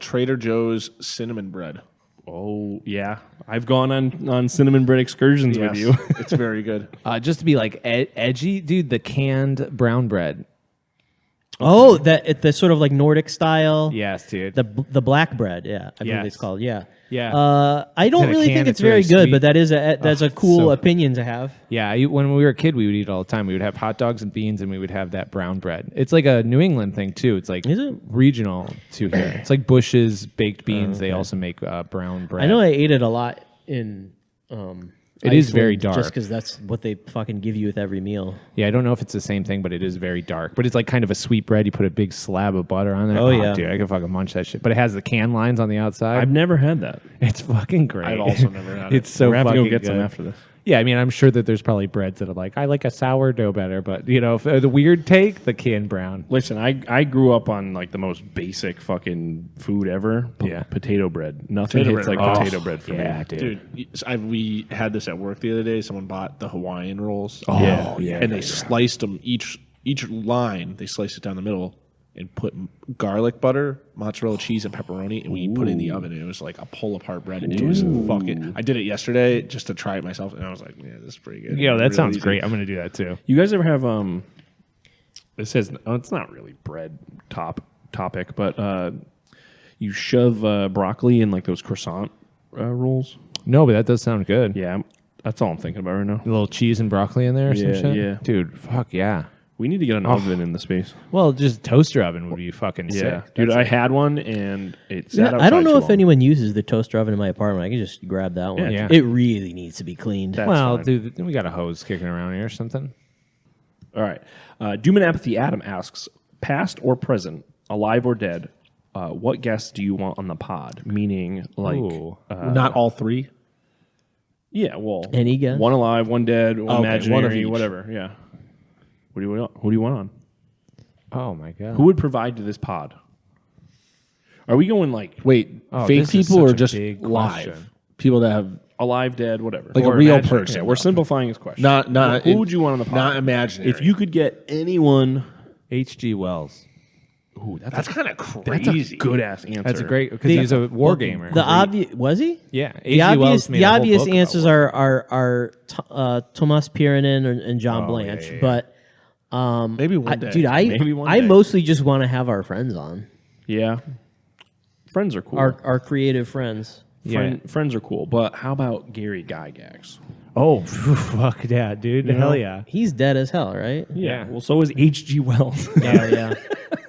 Trader Joe's cinnamon bread. Oh yeah, I've gone on cinnamon bread excursions with you. It's very good. Just to be like edgy, dude. The canned brown bread. Oh, the sort of like Nordic style. Yes, dude. The black bread, yeah, I believe Yes. it's called, yeah. Yeah. I don't in a really can, think it's it's very very good, sweet. but that's a cool so- opinion to have. Yeah, when we were a kid, we would eat it all the time. We would have hot dogs and beans, and we would have that brown bread. It's like a New England thing too. It's like Is it? regional to here. It's like Bush's baked beans. They also make brown bread. I know I ate it a lot in It is very dark. Just because that's what they fucking give you with every meal. Yeah, I don't know if it's the same thing, but it is very dark. But it's like kind of a sweet bread. You put a big slab of butter on there. Oh, yeah. Dude, I can fucking munch that shit. But it has the can lines on the outside. I've never had that. It's fucking great. I've also never had it. It's so We're gonna have to fucking go get good. some after this. Yeah, I mean, I'm sure that there's probably breads that are like, I like a sourdough better, but if the weird take, the canned brown. Listen, I grew up on like the most basic fucking food ever. Yeah. Potato bread. Nothing Potato hits bread. like Oh, potato bread for yeah, me. dude. We had this at work the other day. Someone bought the Hawaiian rolls. Oh, yeah. And they sliced them each line. They sliced it down the middle and put garlic butter, mozzarella cheese, and pepperoni, and we put it in the oven. And it was like a pull apart bread. It was fucking. I did it yesterday just to try it myself, and I was like, "Yeah, this is pretty good." Yeah, that Really sounds easy. great. I'm going to do that too. You guys ever have it says it's not really bread topic, but you shove broccoli in like those croissant rolls? No, but that does sound good. Yeah, that's all I'm thinking about right now. A little cheese and broccoli in there or some Yeah, shit? yeah. Dude, fuck yeah. We need to get an oven in the space. Well, just a toaster oven would be fucking Yeah, sick. dude, I had one and it sat I don't outside know too if long. anyone uses the toaster oven in my apartment. I can just grab that one. Yeah. It really needs to be cleaned. That's Well, fine. dude, we got a hose kicking around here or something. All right. Doom and Apathy Adam asks, past or present, alive or dead, what guests do you want on the pod? Meaning, like, Ooh. Not all three. yeah, well, Any guess? one alive, one dead, one of imaginary, each. whatever. Yeah. What do you want? Who do you want on? Oh, my God. Who would provide to this pod? Are we going like Wait, Oh, fake this is people such or a just big live? question. People that have alive, dead, whatever? like Or a real imaginary. person. Yeah, we're simplifying his question. not. Who would you want on the pod? Not imaginary. If you could get anyone, H.G. Wells. ooh, that's kind of that's crazy. a good ass answer. That's a great, because he's a war gamer. The obvious was he? Yeah. The H.G. Wells obvious, made the a whole obvious book about answers war. are Tomas Pirinen and John Oh, Blanche, yeah, yeah. but Maybe one day. dude, Maybe one I day. mostly just want to have our friends on, Yeah. Friends are cool. our creative friends. Friends are cool, but how about Gary Gygax? Oh, fuck yeah, dude. You know? Hell yeah. He's dead as hell, right? Yeah. Well, so is H.G. Wells. Oh yeah.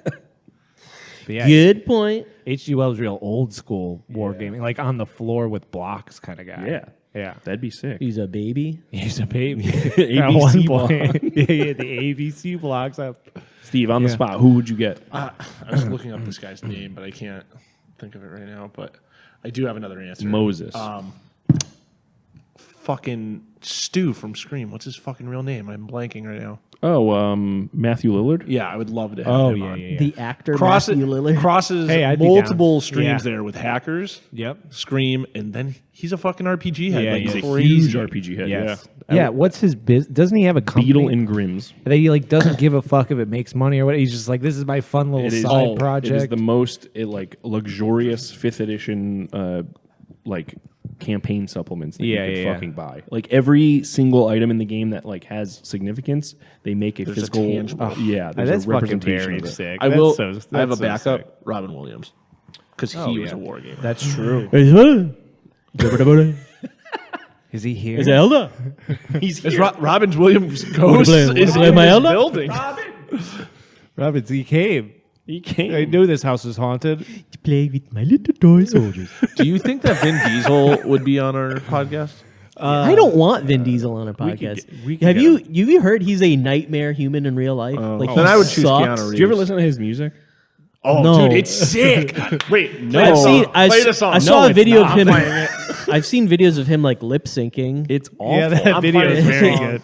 But yeah, Good point. H.G. Wells, real old school war gaming, like on the floor with blocks kind of guy. Yeah. Yeah. That'd be sick. He's a baby. He's a baby. ABC At one block. point. yeah, the ABC blocks up. Steve, on the Yeah. spot, who would you get? I was looking up this guy's name, but I can't think of it right now. But I do have another answer. Moses. Fucking Stu from Scream. What's his fucking real name? I'm blanking right now. Matthew Lillard? Yeah, I would love to have Oh, him yeah, on. yeah, yeah. The actor Crosses, Matthew Lillard. crosses Hey, I'd be multiple down. streams Yeah. there with hackers, Yep. Scream, and then he's a fucking RPG head. Yeah, like he's He's a crazy. huge RPG head. Yes. Yeah. Yeah. What's his business? Doesn't he have a company? Beetle and Grimm's. that he like doesn't give a fuck if it makes money or what? He's just like, this is my fun little It is, side project. It is the most like luxurious 5th edition like campaign supplements that Yeah, you could yeah, fucking buy. Like every single item in the game that like has significance, they make a There's a physical. tangible- yeah, there's that's a fucking representation very of it. sick. I That's will. so- I have a that's so backup. sick. Robin Williams, because he Oh, was yeah. a war gamer. That's true. Is Is he here? it Elda? He's Is here. Robin Williams' ghost play- is play in my this Elder? building? Robbins, he came. He came. I knew this house was haunted. Play with my little toy soldiers. Do you think that Vin Diesel would be on our podcast? I don't want Vin Diesel on our we could podcast. get- we could Have get you heard he's a nightmare human in real life? Like then he I would choose sucks. Keanu Reeves. Did you ever listen to his music? Oh, No. dude, it's sick. Wait, no. I've seen. Play the song. I saw No, a it's video not. of him. Playing it. I've seen videos of him like lip syncing. It's awful. Yeah, that I'm video playing is the very song. good.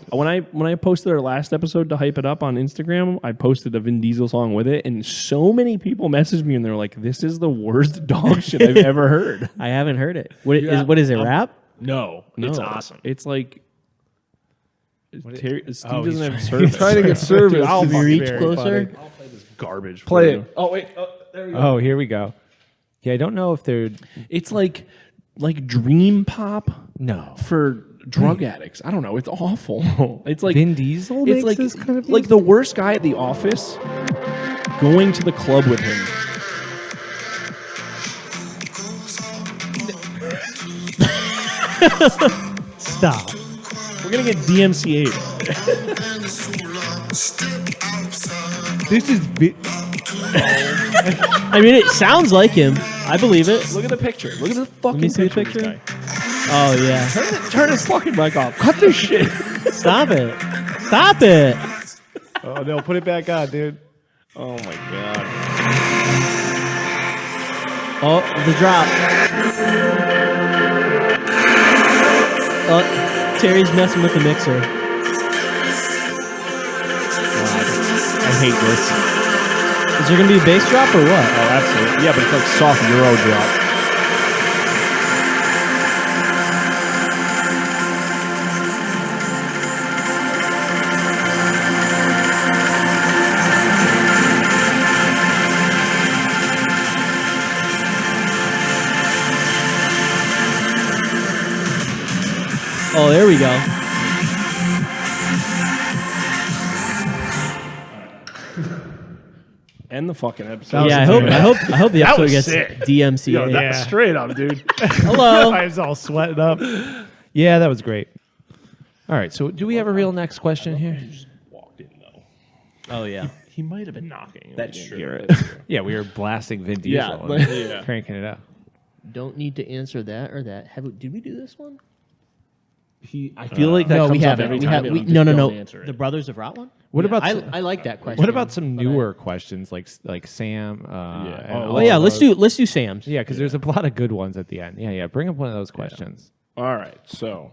When I posted our last episode to hype it up on Instagram, I posted a Vin Diesel song with it, and so many people messaged me and they're like, "This is the worst dog shit I've ever heard." I haven't heard it. What Yeah. is it? Rap? No, it's No, awesome. It's like Steve Oh, doesn't he's have trying- service. Trying to get service. Dude, I'll Can we fucking reach very closer? funny. Garbage. Play for you. it. Oh wait, there we go. Oh, here we go. Yeah, I don't know if they're It's like dream pop no. for drug addicts. I don't know. It's awful. It's like Vin Diesel It's makes like this kind of like the worst guy at the office going to the club with him. Stop. We're gonna get DMCA'd. This is I mean, it sounds like him. I believe it. Look at the picture. Look at the fucking me see the picture. of this picture. guy. Oh yeah. Turn his fucking mic off. Cut this shit. Stop it. Stop it. Oh no, put it back on, dude. Oh my god. Oh, the drop. Oh, Terry's messing with the mixer. I hate this. Is there gonna be a bass drop or what? Oh, absolutely. Yeah, but it's like soft Euro drop. Oh, there we go. End the fucking episode. Yeah, I hope the That episode was gets sick. DMCA. Yo, that's straight up, dude. Hello. I was all sweating up. Yeah, that was great. All right, so do we have a real next question here? Walked in though. Oh yeah. He might have been knocking. That's We didn't true. hear it. Yeah, we were blasting Vin Yeah, Diesel but- and cranking it up. Don't need to answer that or that. Did we do this one? I feel like that no, comes we up haven't. every We time. have. and We, I'm just no. don't answer it. The Brothers of Rotwon. What about I, some- I like that question. What about some but newer questions like Sam? and Oh, all Oh yeah, of let's those? do Sam's. Yeah, because there's a lot of good ones at the end. Yeah, bring up one of those questions. All right, so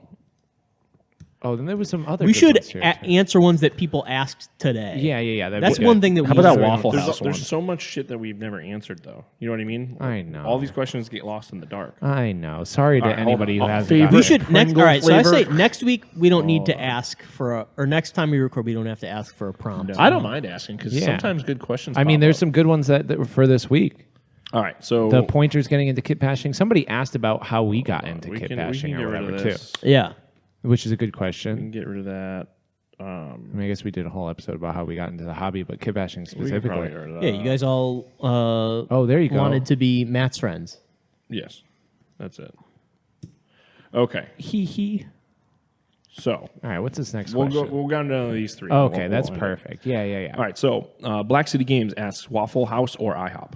Oh, then there was some other. We good should ones here, too. answer ones that people asked today. Yeah. that'd That's be one good. thing that How we about that answer. Waffle House one? there's so much shit that we've never answered though. You know what I mean? I know. All these questions get lost in the dark. I know. Sorry to All right, hold anybody on. who has. Favorite- We should next. Pringle All right, so I flavor? say next week we don't need to ask for a, or next time we record we don't have to ask for a prompt. I don't mind asking because Yeah. sometimes good questions. I mean, pop there's up. some good ones that were for this week. All right, so The pointers getting into kit bashing. Somebody asked about how we got into we kit can bashing get or rid of whatever too, this. Yeah. which is a good We can question. get rid of that. I mean, I guess we did a whole episode about how we got into the hobby, but kit bashing We can probably specifically. get rid of Yeah, that. you guys all Oh, there you go. wanted to be Matt's friends. Yes, that's it. Okay, Hee. so All right, what's this next we'll question? go down to these three. Okay, We'll- that's we'll- perfect. Yeah. All right, so Black City Games asks Waffle House or IHOP.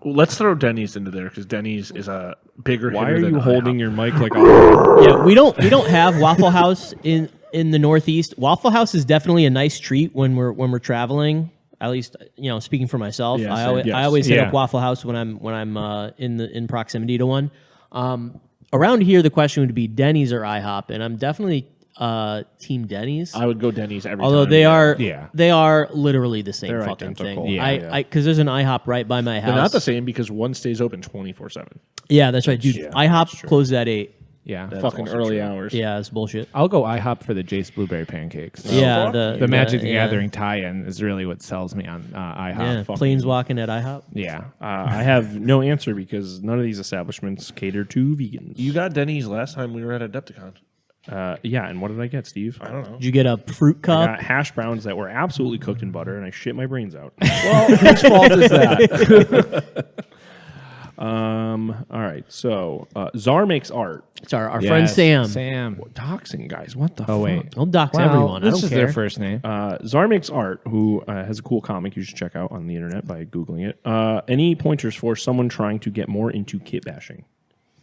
Let's throw Denny's into there because Denny's is a bigger. Why hitter are than you IHOP. holding your mic like a Yeah, we don't have Waffle House in the Northeast. Waffle House is definitely a nice treat when we're traveling. At least, speaking for myself, Yeah, I same. always, Yes. I always hit Yeah. up Waffle House when I'm in proximity to one. Around here, the question would be Denny's or IHOP, and I'm definitely Team Denny's. I would go Denny's every Although time. they are literally the same They're fucking identical. thing. Yeah. Because there's an IHOP right by my house. They're not the same because one stays open 24/7. Yeah, that's right, dude. IHOP closes at 8. Yeah, Fucking also early true. hours. Yeah, it's bullshit. I'll go IHOP for the Jace blueberry pancakes. Yeah, The Magic the yeah. Gathering tie-in is really what sells me on IHOP. Yeah, planes walking at IHOP. Yeah. I have no answer because none of these establishments cater to vegans. You got Denny's last time we were at Adepticon. Yeah, and what did I get, Steve? I don't know. Did you get a fruit I cup? got hash browns that were absolutely cooked in butter, and I shit my brains out. Well, whose fault is that? All right, so Czar makes art. It's our friend Sam. Sam. Doxing, guys. What the Oh, fuck? wait. Don't dox Well, everyone. I This don't is care. their first name. Czar makes art, who has a cool comic you should check out on the internet by Googling it. Any pointers for someone trying to get more into kit bashing?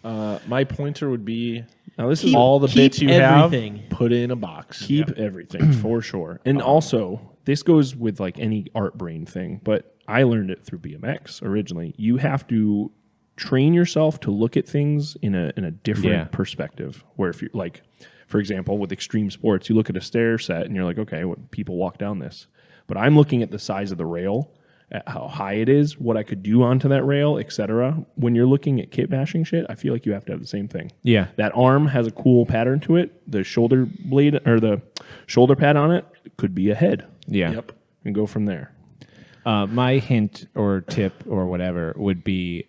My pointer would be Now, this Keep- is all the keep bits you everything. have put in a box. keep everything for sure. And also, this goes with like any art brain thing, but I learned it through BMX originally. You have to train yourself to look at things in a different Yeah. perspective. Where if you like, for example, with extreme sports, you look at a stair set and you're like, okay, what people walk down this. But I'm looking at the size of the rail, at how high it is, what I could do onto that rail, etc. When you're looking at kit bashing shit, I feel like you have to have the same thing. Yeah. That arm has a cool pattern to it. The shoulder blade or the shoulder pad on it could be a head. Yeah. Yep. And go from there. My hint or tip or whatever would be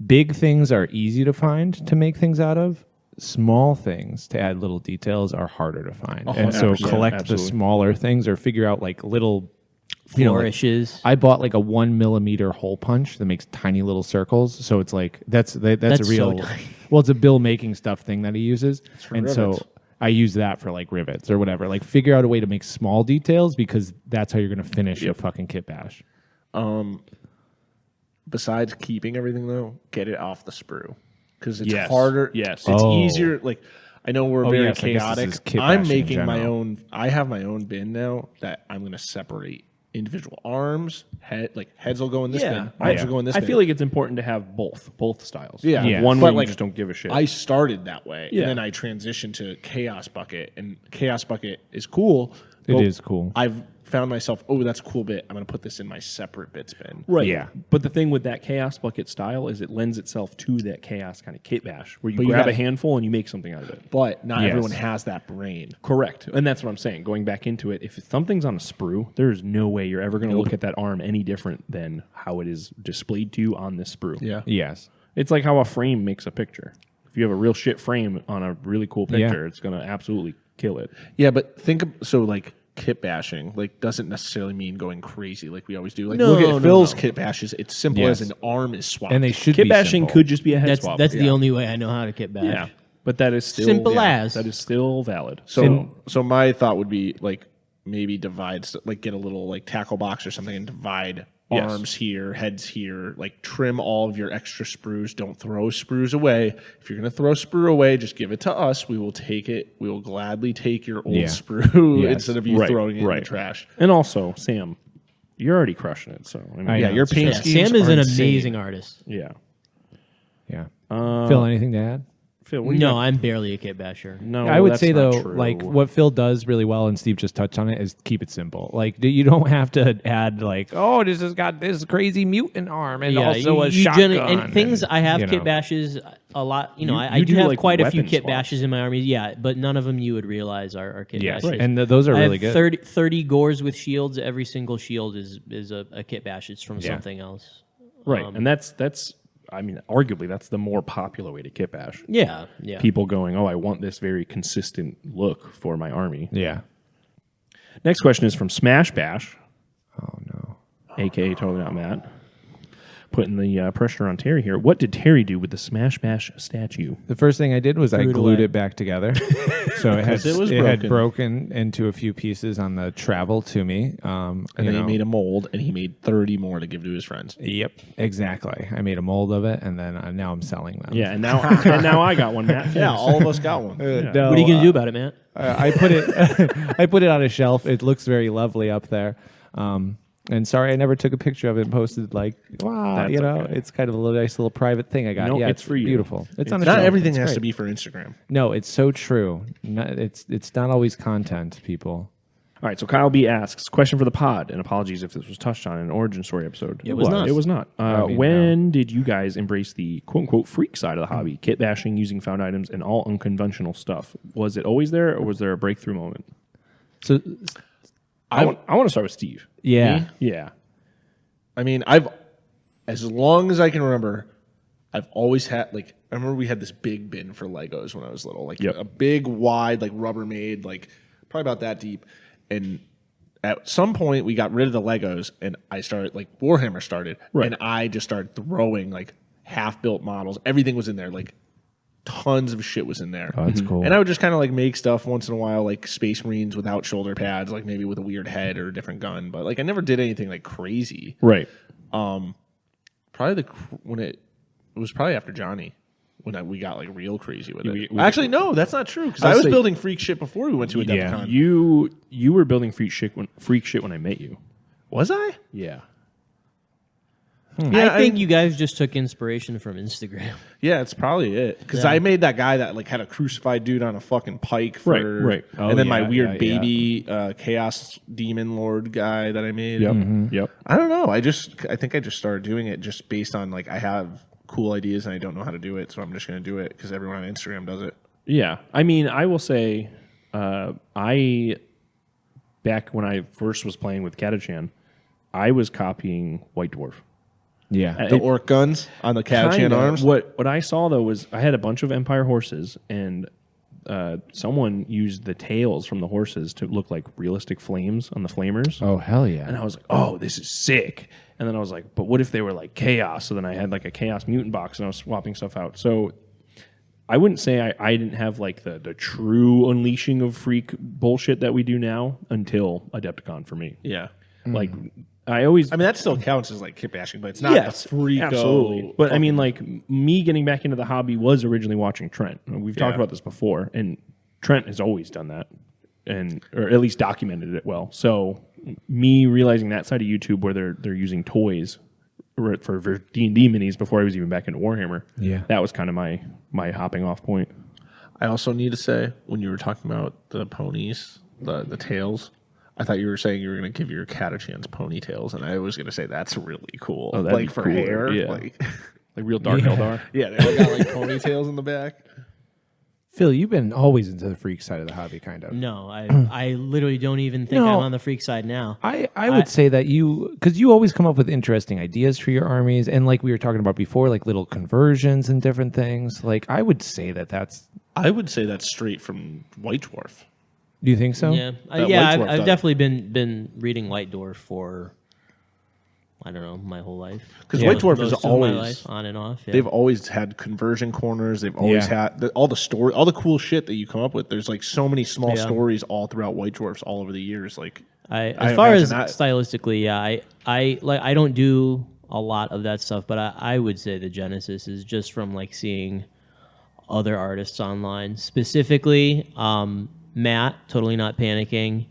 big things are easy to find to make things out of. Small things to add little details are harder to find. And so 100%, collect absolutely. the smaller things or figure out like little you know, like, Flourishes. I bought like a 1 millimeter hole punch that makes tiny little circles. So it's like that's a That's real. so tiny. Well, it's a Bill making stuff thing that he uses, and rivets. so I use that for like rivets or whatever. Like figure out a way to make small details because that's how you're going to finish a fucking kit bash. Besides keeping everything though, get it off the sprue. because it's Yes. harder. Yes. It's Oh. easier. Like I know we're very yes, I guess this chaotic. is kit I'm bashing in making my general. own. I have my own bin now that I'm going to separate individual arms. Heads will go in this bin. Arms will go in this I bin. feel like it's important to have both styles. Yeah. Yeah. One But, where you like, just don't give a shit. I started that way, Yeah. and then I transitioned to Chaos Bucket, and Chaos Bucket is cool. It but is cool. I've found myself, oh, that's a cool bit. I'm going to put this in my separate bits bin. Right. Yeah. But the thing with that Chaos Bucket style is it lends itself to that Chaos kind of kit bash where you But you grab got- a handful and you make something out of it. But not Yes. everyone has that brain. Correct. And that's what I'm saying. Going back into it, if something's on a sprue, there's no way you're ever going to look at that arm any different than how it is displayed to you on this sprue. Yeah. Yes. It's like how a frame makes a picture. If you have a real shit frame on a really cool picture, Yeah. it's going to absolutely kill it. Yeah, but think of, so like kit bashing like doesn't necessarily mean going crazy like we always do. Like No, look at no, Phil's no. kit bashes. It's simple Yes. as an arm is swapped. And they should Kit be bashing simple. could just be a head That's swap. the only way I know how to kit bash. Yeah. But that is still Simple as. that is still valid. so my thought would be like maybe divide like get a little like tackle box or something and divide Yes. arms here, heads here, like trim all of your extra sprues. Don't throw sprues away. If you're going to throw a sprue away, just give it to us. We will take it. We will gladly take your old Yeah. sprue Yes. instead of you Right, throwing it in right. the trash. And also, Sam, you're already crushing it. So I mean, I Yeah, know, your it's paint Yeah, schemes Sam is are an insane. amazing artist. yeah. Yeah. Phil, anything to add? Phil, what do you No, got? I'm barely a kit basher. No, I would that's say not though, true. like what Phil does really well, and Steve just touched on it, is keep it simple. Like you don't have to add like, oh, this has got this crazy mutant arm and also a shotgun. And things I have you kit know. bashes a lot. You know, You- I you do do, have like, quite a few weapon kit swaps. bashes in my army. Yeah, but none of them you would realize are kit Yes, bashes. and those are I really have good. 30 gores with shields. Every single shield is a kit bash. It's from Yeah. something else. right, and that's I mean, arguably that's the more popular way to kit bash. Yeah, yeah. People going, oh, I want this very consistent look for my army. Yeah. Next question is from Smash Bash, Oh no. aka Totally Not Matt. Putting the pressure on Terry here. What did Terry do with the Smash Bash statue? The first thing I did was I Threw it glued away. it back together. So it had it had was broken into a few pieces on the travel to me. And then he made a mold, and he made 30 more to give to his friends. Yep, exactly. I made a mold of it, and then now I'm selling them. Yeah, and now I got one, Matt. Yeah, all of us got one. No, What are you gonna do about it, Matt? I put it I put it on a shelf. It looks very lovely up there. And sorry, I never took a picture of it and posted like, wow, That's you know, okay. it's kind of a little nice little private thing I got. No, yeah, it's for you. beautiful. It's on a Not shelf. everything It's has great. to be for Instagram. No, it's so true. It's not always content, people. All right, so Kyle B asks, question for the pod, and apologies if this was touched on in an Origin Story episode. It was not. It was not. I mean, when did you guys embrace the quote-unquote freak side of the hobby, kit bashing, using found items, and all unconventional stuff? Was it always there, or was there a breakthrough moment? So I want to start with Steve. yeah. Me? Yeah. I mean, as long as I can remember, I've always had, like, I remember we had this big bin for Legos when I was little. Like, Yep. a big, wide, like, Rubbermaid, like, probably about that deep. And at some point, we got rid of the Legos, and I started, like, Warhammer started. Right. And I just started throwing, like, half-built models. Everything was in there. Like, tons of shit was in there. Oh, that's cool. And I would just kind of like make stuff once in a while, like Space Marines without shoulder pads, like maybe with a weird head or a different gun. But like I never did anything like crazy. Right. Probably when it was probably after Johnny when we got like real crazy with it. we- Actually, no, that's not true because I'll I was say- building freak shit before we went to Adepticon. Yeah. You were building freak shit when I met you. Was I? Yeah. Yeah, I think you guys just took inspiration from Instagram. Yeah, it's probably it. Because I made that guy that like had a crucified dude on a fucking pike for, Right. Oh, and then my yeah, weird yeah, baby chaos demon lord guy that I made. Yep. Yep. I don't know. I think I just started doing it just based on like I have cool ideas and I don't know how to do it, so I'm just going to do it because everyone on Instagram does it. Yeah, I mean, I will say, back when I first was playing with Katachan, I was copying White Dwarf. Yeah. The orc guns on the Katachan arms. What I saw though was I had a bunch of Empire horses, and someone used the tails from the horses to look like realistic flames on the flamers. Oh hell And yeah. I was like, oh, this is sick. And then I was like, but what if they were like chaos? So then I had like a chaos mutant box and I was swapping stuff out. So I wouldn't say I didn't have like the true unleashing of freak bullshit that we do now until Adepticon for me. Yeah. Like I always. I mean, that still counts as like kit bashing, but it's not the free absolutely. But I mean, like me getting back into the hobby was originally watching Trent. We've talked about this before, and Trent has always done that, or at least documented it well. So me realizing that side of YouTube where they're using toys for D&D minis before I was even back into Warhammer. Yeah, that was kind of my hopping off point. I also need to say, when you were talking about the ponies, the tails, I thought you were saying you were going to give your cat a chance ponytails, and I was going to say that's really cool. Oh, that'd like be for cooler. hair, Yeah. like real Dark Eldar. yeah, they all got like ponytails in the back. Phil, you've been always into the freak side of the hobby, kind of. No, I literally don't even think I'm on the freak side now. I would say that because you always come up with interesting ideas for your armies, and like we were talking about before, like little conversions and different things. Like I would say that's. I would say that's straight from White Dwarf. Do you think so? Yeah, That yeah. White Dwarf I've does. definitely been reading White Dwarf for I don't know my whole life. Because White Dwarf is Most of my always life, on and off. Yeah. they've always had conversion corners. They've always had all the cool shit that you come up with. There's like so many small stories all throughout White Dwarfs all over the years. Like as far as imagine that. stylistically, yeah, I don't do a lot of that stuff, but I would say the genesis is just from like seeing other artists online, specifically Matt, Totally Not Panicking,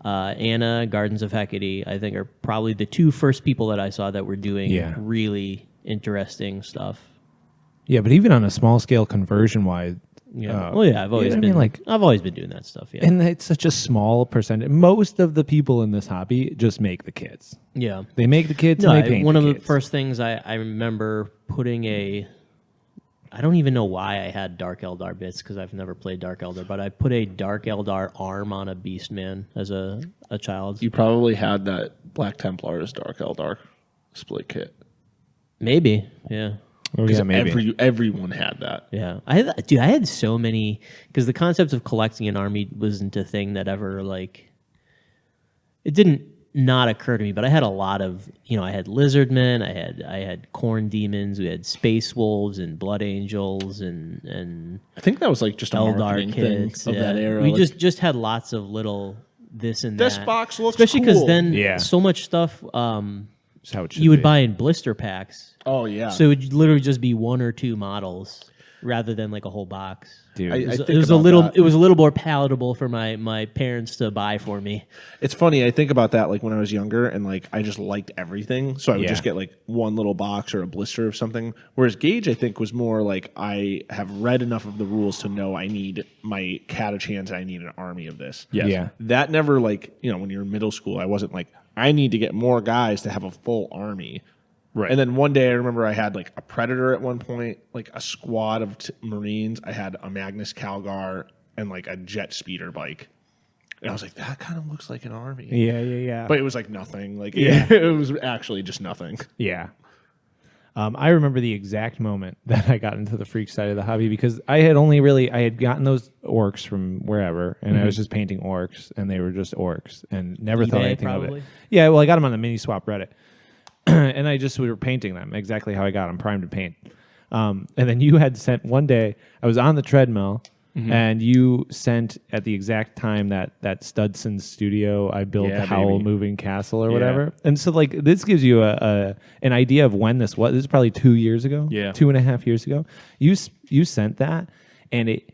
Anna, Gardens of Hecate, I think are probably the two first people that I saw that were doing really interesting stuff. Yeah, but even on a small scale conversion wise, Yeah. I've always been I've always been doing that stuff. Yeah. and it's such a small percentage. Most of the people in this hobby just make the kits. Yeah. They make the kits. No, and they paint one the of the kits. first things I remember putting I don't even know why I had Dark Eldar bits because I've never played Dark Eldar, but I put a Dark Eldar arm on a Beastman as a child. You probably had that Black Templar's Dark Eldar split kit. Maybe, yeah. Oh, yeah, maybe. Everyone had that. Yeah, I had so many because the concept of collecting an army wasn't a thing that ever it didn't not occur to me. But I had a lot of I had lizardmen, I had corn demons, we had space wolves and blood angels and I think that was like just a Eldar marketing kits thing of that era. We like, just had lots of little this and this that. box looks especially because cool. then so much stuff That's how it should you would be. buy in blister packs. Oh yeah. So it would literally just be one or two models rather than like a whole box. Dude. I It think was a about little. that. It was a little more palatable for my parents to buy for me. It's funny. I think about that like when I was younger and like I just liked everything, so I would Yeah. just get like one little box or a blister of something. Whereas Gage, I think, was more like I have read enough of the rules to know I need my cat a chance. I need an army of this. Yes. Yeah. That never like when you're in middle school, I wasn't like I need to get more guys to have a full army. Right. And then one day I remember I had like a Predator at one point, like a squad of Marines. I had a Magnus Calgar and like a jet speeder bike. And I was like, that kind of looks like an army. Yeah. But it was like nothing. Like Yeah. it was actually just nothing. Yeah. I remember the exact moment that I got into the freak side of the hobby because I had gotten those orcs from wherever, and I was just painting orcs, and they were just orcs, and never thought eBay, anything of probably? it. Yeah, well, I got them on the mini swap Reddit, and we were painting them exactly how I got them, primed to paint. And then you had sent one day, I was on the treadmill, and you sent at the exact time that Studson studio I built Yeah, the Howl baby. moving castle or Yeah. whatever. And so like this gives you an idea of when this was. This is probably 2 years ago. Yeah. 2.5 years ago. You sent that, and it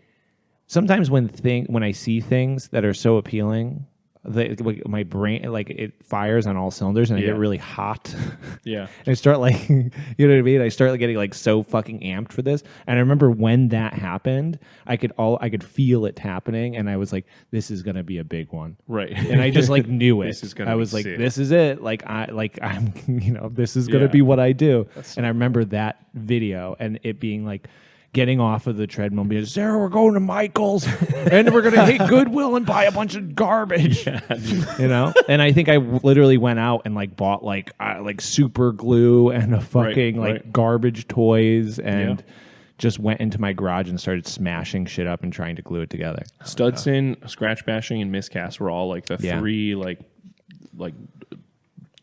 sometimes when I see things that are so appealing, like my brain it fires on all cylinders and I Yeah. get really hot. Yeah. And I start like, you know what I mean? I start getting like so fucking amped for this. And I remember when that happened, I could feel it happening, and I was like, this is gonna be a big one. Right. And I just like knew it. This is gonna I be was like, sick. this is it. I'm this is gonna Yeah. be what I do. And I remember that video and it being like getting off of the treadmill and being, Sarah, we're going to Michael's and we're gonna hit Goodwill and buy a bunch of garbage. And I think I literally went out and like bought like super glue and a fucking right. garbage toys and just went into my garage and started smashing shit up and trying to glue it together. Studson, Scratch Bashing, and Miscast were all like the Yeah. three like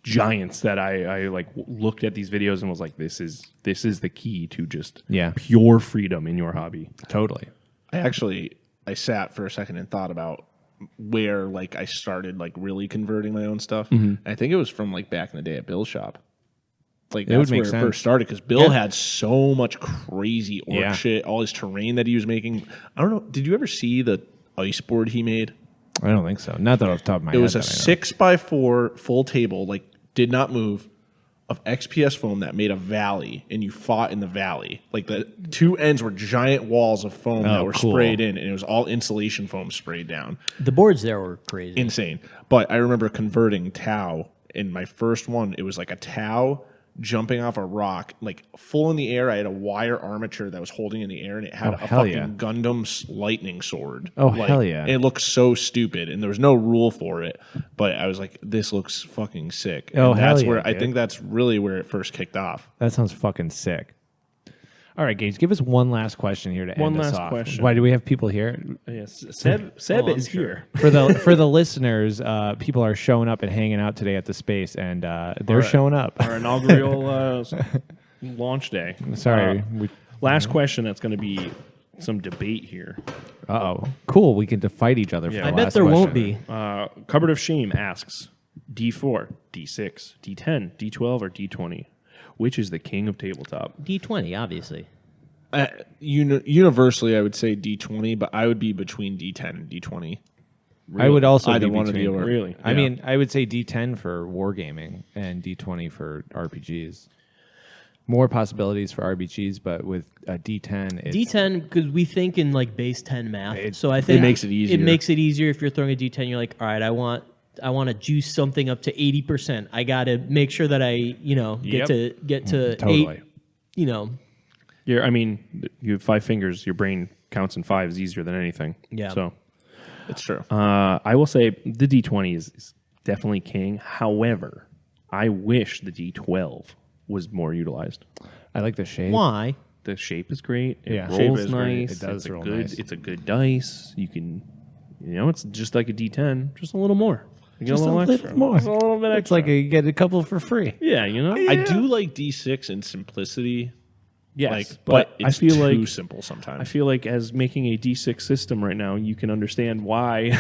giants that I like looked at these videos and was like, this is the key to just pure freedom in your hobby. Totally. I sat for a second and thought about where like I started like really converting my own stuff. I think it was from like back in the day at Bill's shop. Like It would that's make where sense. it first started because Bill had so much crazy orc Yeah. shit, all his terrain that he was making. I don't know. Did you ever see the ice board he made? I don't think so. Not that off the top of my It head. was a that I know. 6x4 full table, like did not move, of XPS foam that made a valley, and you fought in the valley. Like the two ends were giant walls of foam that were cool. sprayed in, and it was all insulation foam sprayed down. The boards there were crazy. Insane. But I remember converting Tau in my first one. It was like a Tau jumping off a rock, like full in the air. I had a wire armature that was holding in the air, and it had a hell fucking yeah. Gundam lightning sword. Oh, Like, hell yeah. and it looked so stupid, and there was no rule for it. But I was like, this looks fucking sick. Oh, and hell that's yeah, where I dude. think that's really where it first kicked off. That sounds fucking sick. All right, Gage, give us one last question here to One end us last off. question. Why do we have people here? Yes, Seb I'm is sure. here. For the listeners, people are showing up and hanging out today at the space, and they're showing up. Our inaugural launch day. Sorry. Last question. That's going to be some debate here. Cool. We can fight each other for Yeah. the I bet last there won't question. be. Cupboard of Shame asks D4, D6, D10, D12, or D20? Which is the king of tabletop? D20, obviously. Universally, I would say D20, but I would be between D10 and D20. I would also Either be one or the between. other. Really? I Yeah. mean, I would say D10 for wargaming and D20 for RPGs. More possibilities for RPGs, but with a D10, it's, D10 because we think in like base 10 math. It- so I think makes it easier. It makes it easier if you're throwing a D10. You're like, all right, I want to juice something up to 80%. I got to make sure that I get to totally. 8. I mean, you have 5 fingers. Your brain counts in 5s easier than anything. Yeah. So It's true. I will say the D20 is definitely king. However, I wish the D12 was more utilized. I like the shape. Why? The shape is great. It Yeah. rolls Shape is great. nice. It does it's roll a good, nice. It's a good dice. You can, it's just like a D10, just a little more. You get Just a little extra. more. Just a little bit It's extra. like you get a couple for free. yeah, I do like D6 in simplicity. Yes, Like, but it's I feel too like simple sometimes. I feel like as making a D6 system right now, you can understand why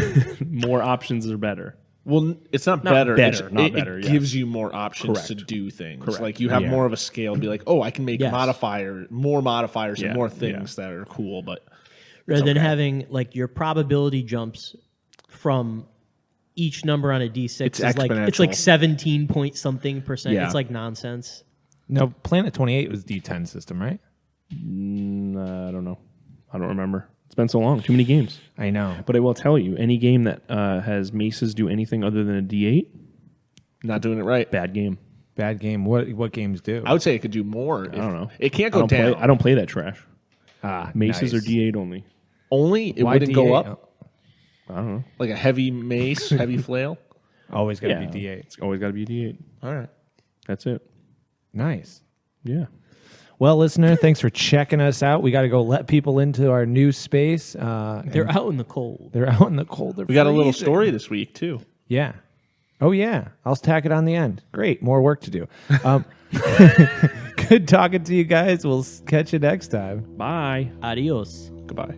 more options are better. Well, it's not, Not better. better, It's, not it, better, It yeah. gives you more options Correct. to do things. Correct. Like you have Yeah. more of a scale. Be like, oh, I can make Yes. more modifiers, Yeah, and more yeah. things that are cool. But Rather than okay. having like your probability jumps from each number on a D6 It's is like it's like exponential. 17 point something percent. Yeah. It's like nonsense. No, Planet 28 was D10 system, right? I don't know. I don't remember. It's been so long. Too many games. I know. But I will tell you, any game that has maces do anything other than a D8, not doing it right. bad game. Bad game. What games do? I would say it could do more. I don't know. It can't I go don't down. Play, I don't play that trash. Maces nice. are D8 only. Only it Why wouldn't go D8? up I don't know. like a heavy mace, heavy flail. Always got to Yeah, be D8. It's always got to be a D8. All right. That's it. Nice. Yeah. Well, listener, thanks for checking us out. We got to go let people into our new space. They're out in the cold. They're out in the cold. They're We got a little freezing. story this week too. Yeah. Oh, yeah. I'll tack it on the end. Great. More work to do. Good talking to you guys. We'll catch you next time. Bye. Adios. Goodbye.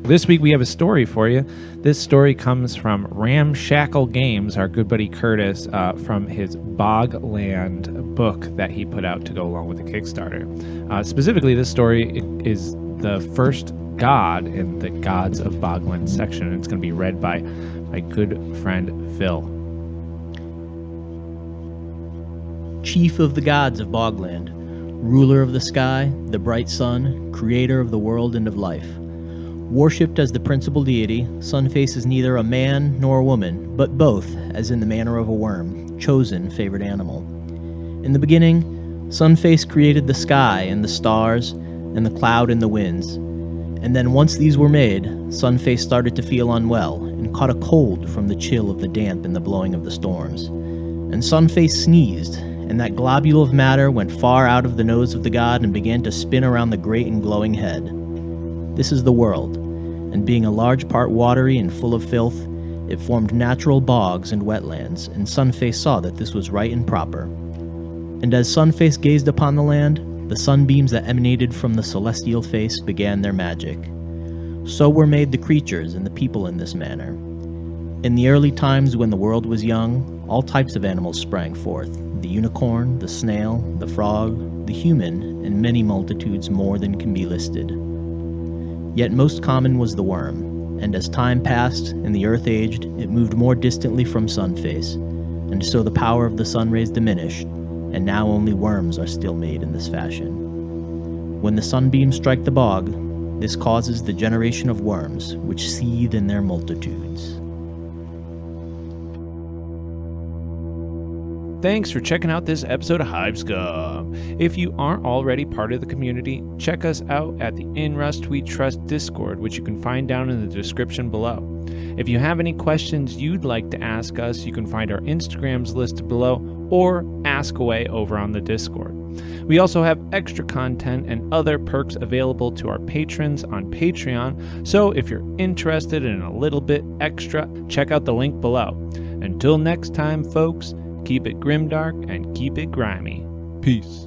This week we have a story for you. This story comes from Ramshackle Games, our good buddy Curtis, from his Bogland book that he put out to go along with the Kickstarter. Specifically, this story is the first god in the Gods of Bogland section. It's going to be read by my good friend Phil. Chief of the gods of Bogland, ruler of the sky, the bright sun, creator of the world and of life. Worshipped as the principal deity, Sunface is neither a man nor a woman, but both, as in the manner of a worm, chosen favored animal. In the beginning, Sunface created the sky and the stars, and the cloud and the winds. And then once these were made, Sunface started to feel unwell, and caught a cold from the chill of the damp and the blowing of the storms. And Sunface sneezed, and that globule of matter went far out of the nose of the god and began to spin around the great and glowing head. This is the world, and being a large part watery and full of filth, it formed natural bogs and wetlands, and Sunface saw that this was right and proper. And as Sunface gazed upon the land, the sunbeams that emanated from the celestial face began their magic. So were made the creatures and the people in this manner. In the early times when the world was young, all types of animals sprang forth, the unicorn, the snail, the frog, the human, and many multitudes more than can be listed. Yet most common was the worm, and as time passed and the earth aged, it moved more distantly from sunface, and so the power of the sun rays diminished, and now only worms are still made in this fashion. When the sunbeams strike the bog, this causes the generation of worms, which seethe in their multitudes. Thanks for checking out this episode of Hive Scum. If you aren't already part of the community, check us out at the In Rust We Trust Discord, which you can find down in the description below. If you have any questions you'd like to ask us, you can find our Instagrams listed below or ask away over on the Discord. We also have extra content and other perks available to our patrons on Patreon, so if you're interested in a little bit extra, check out the link below. Until next time, folks, keep it grimdark and keep it grimy. Peace.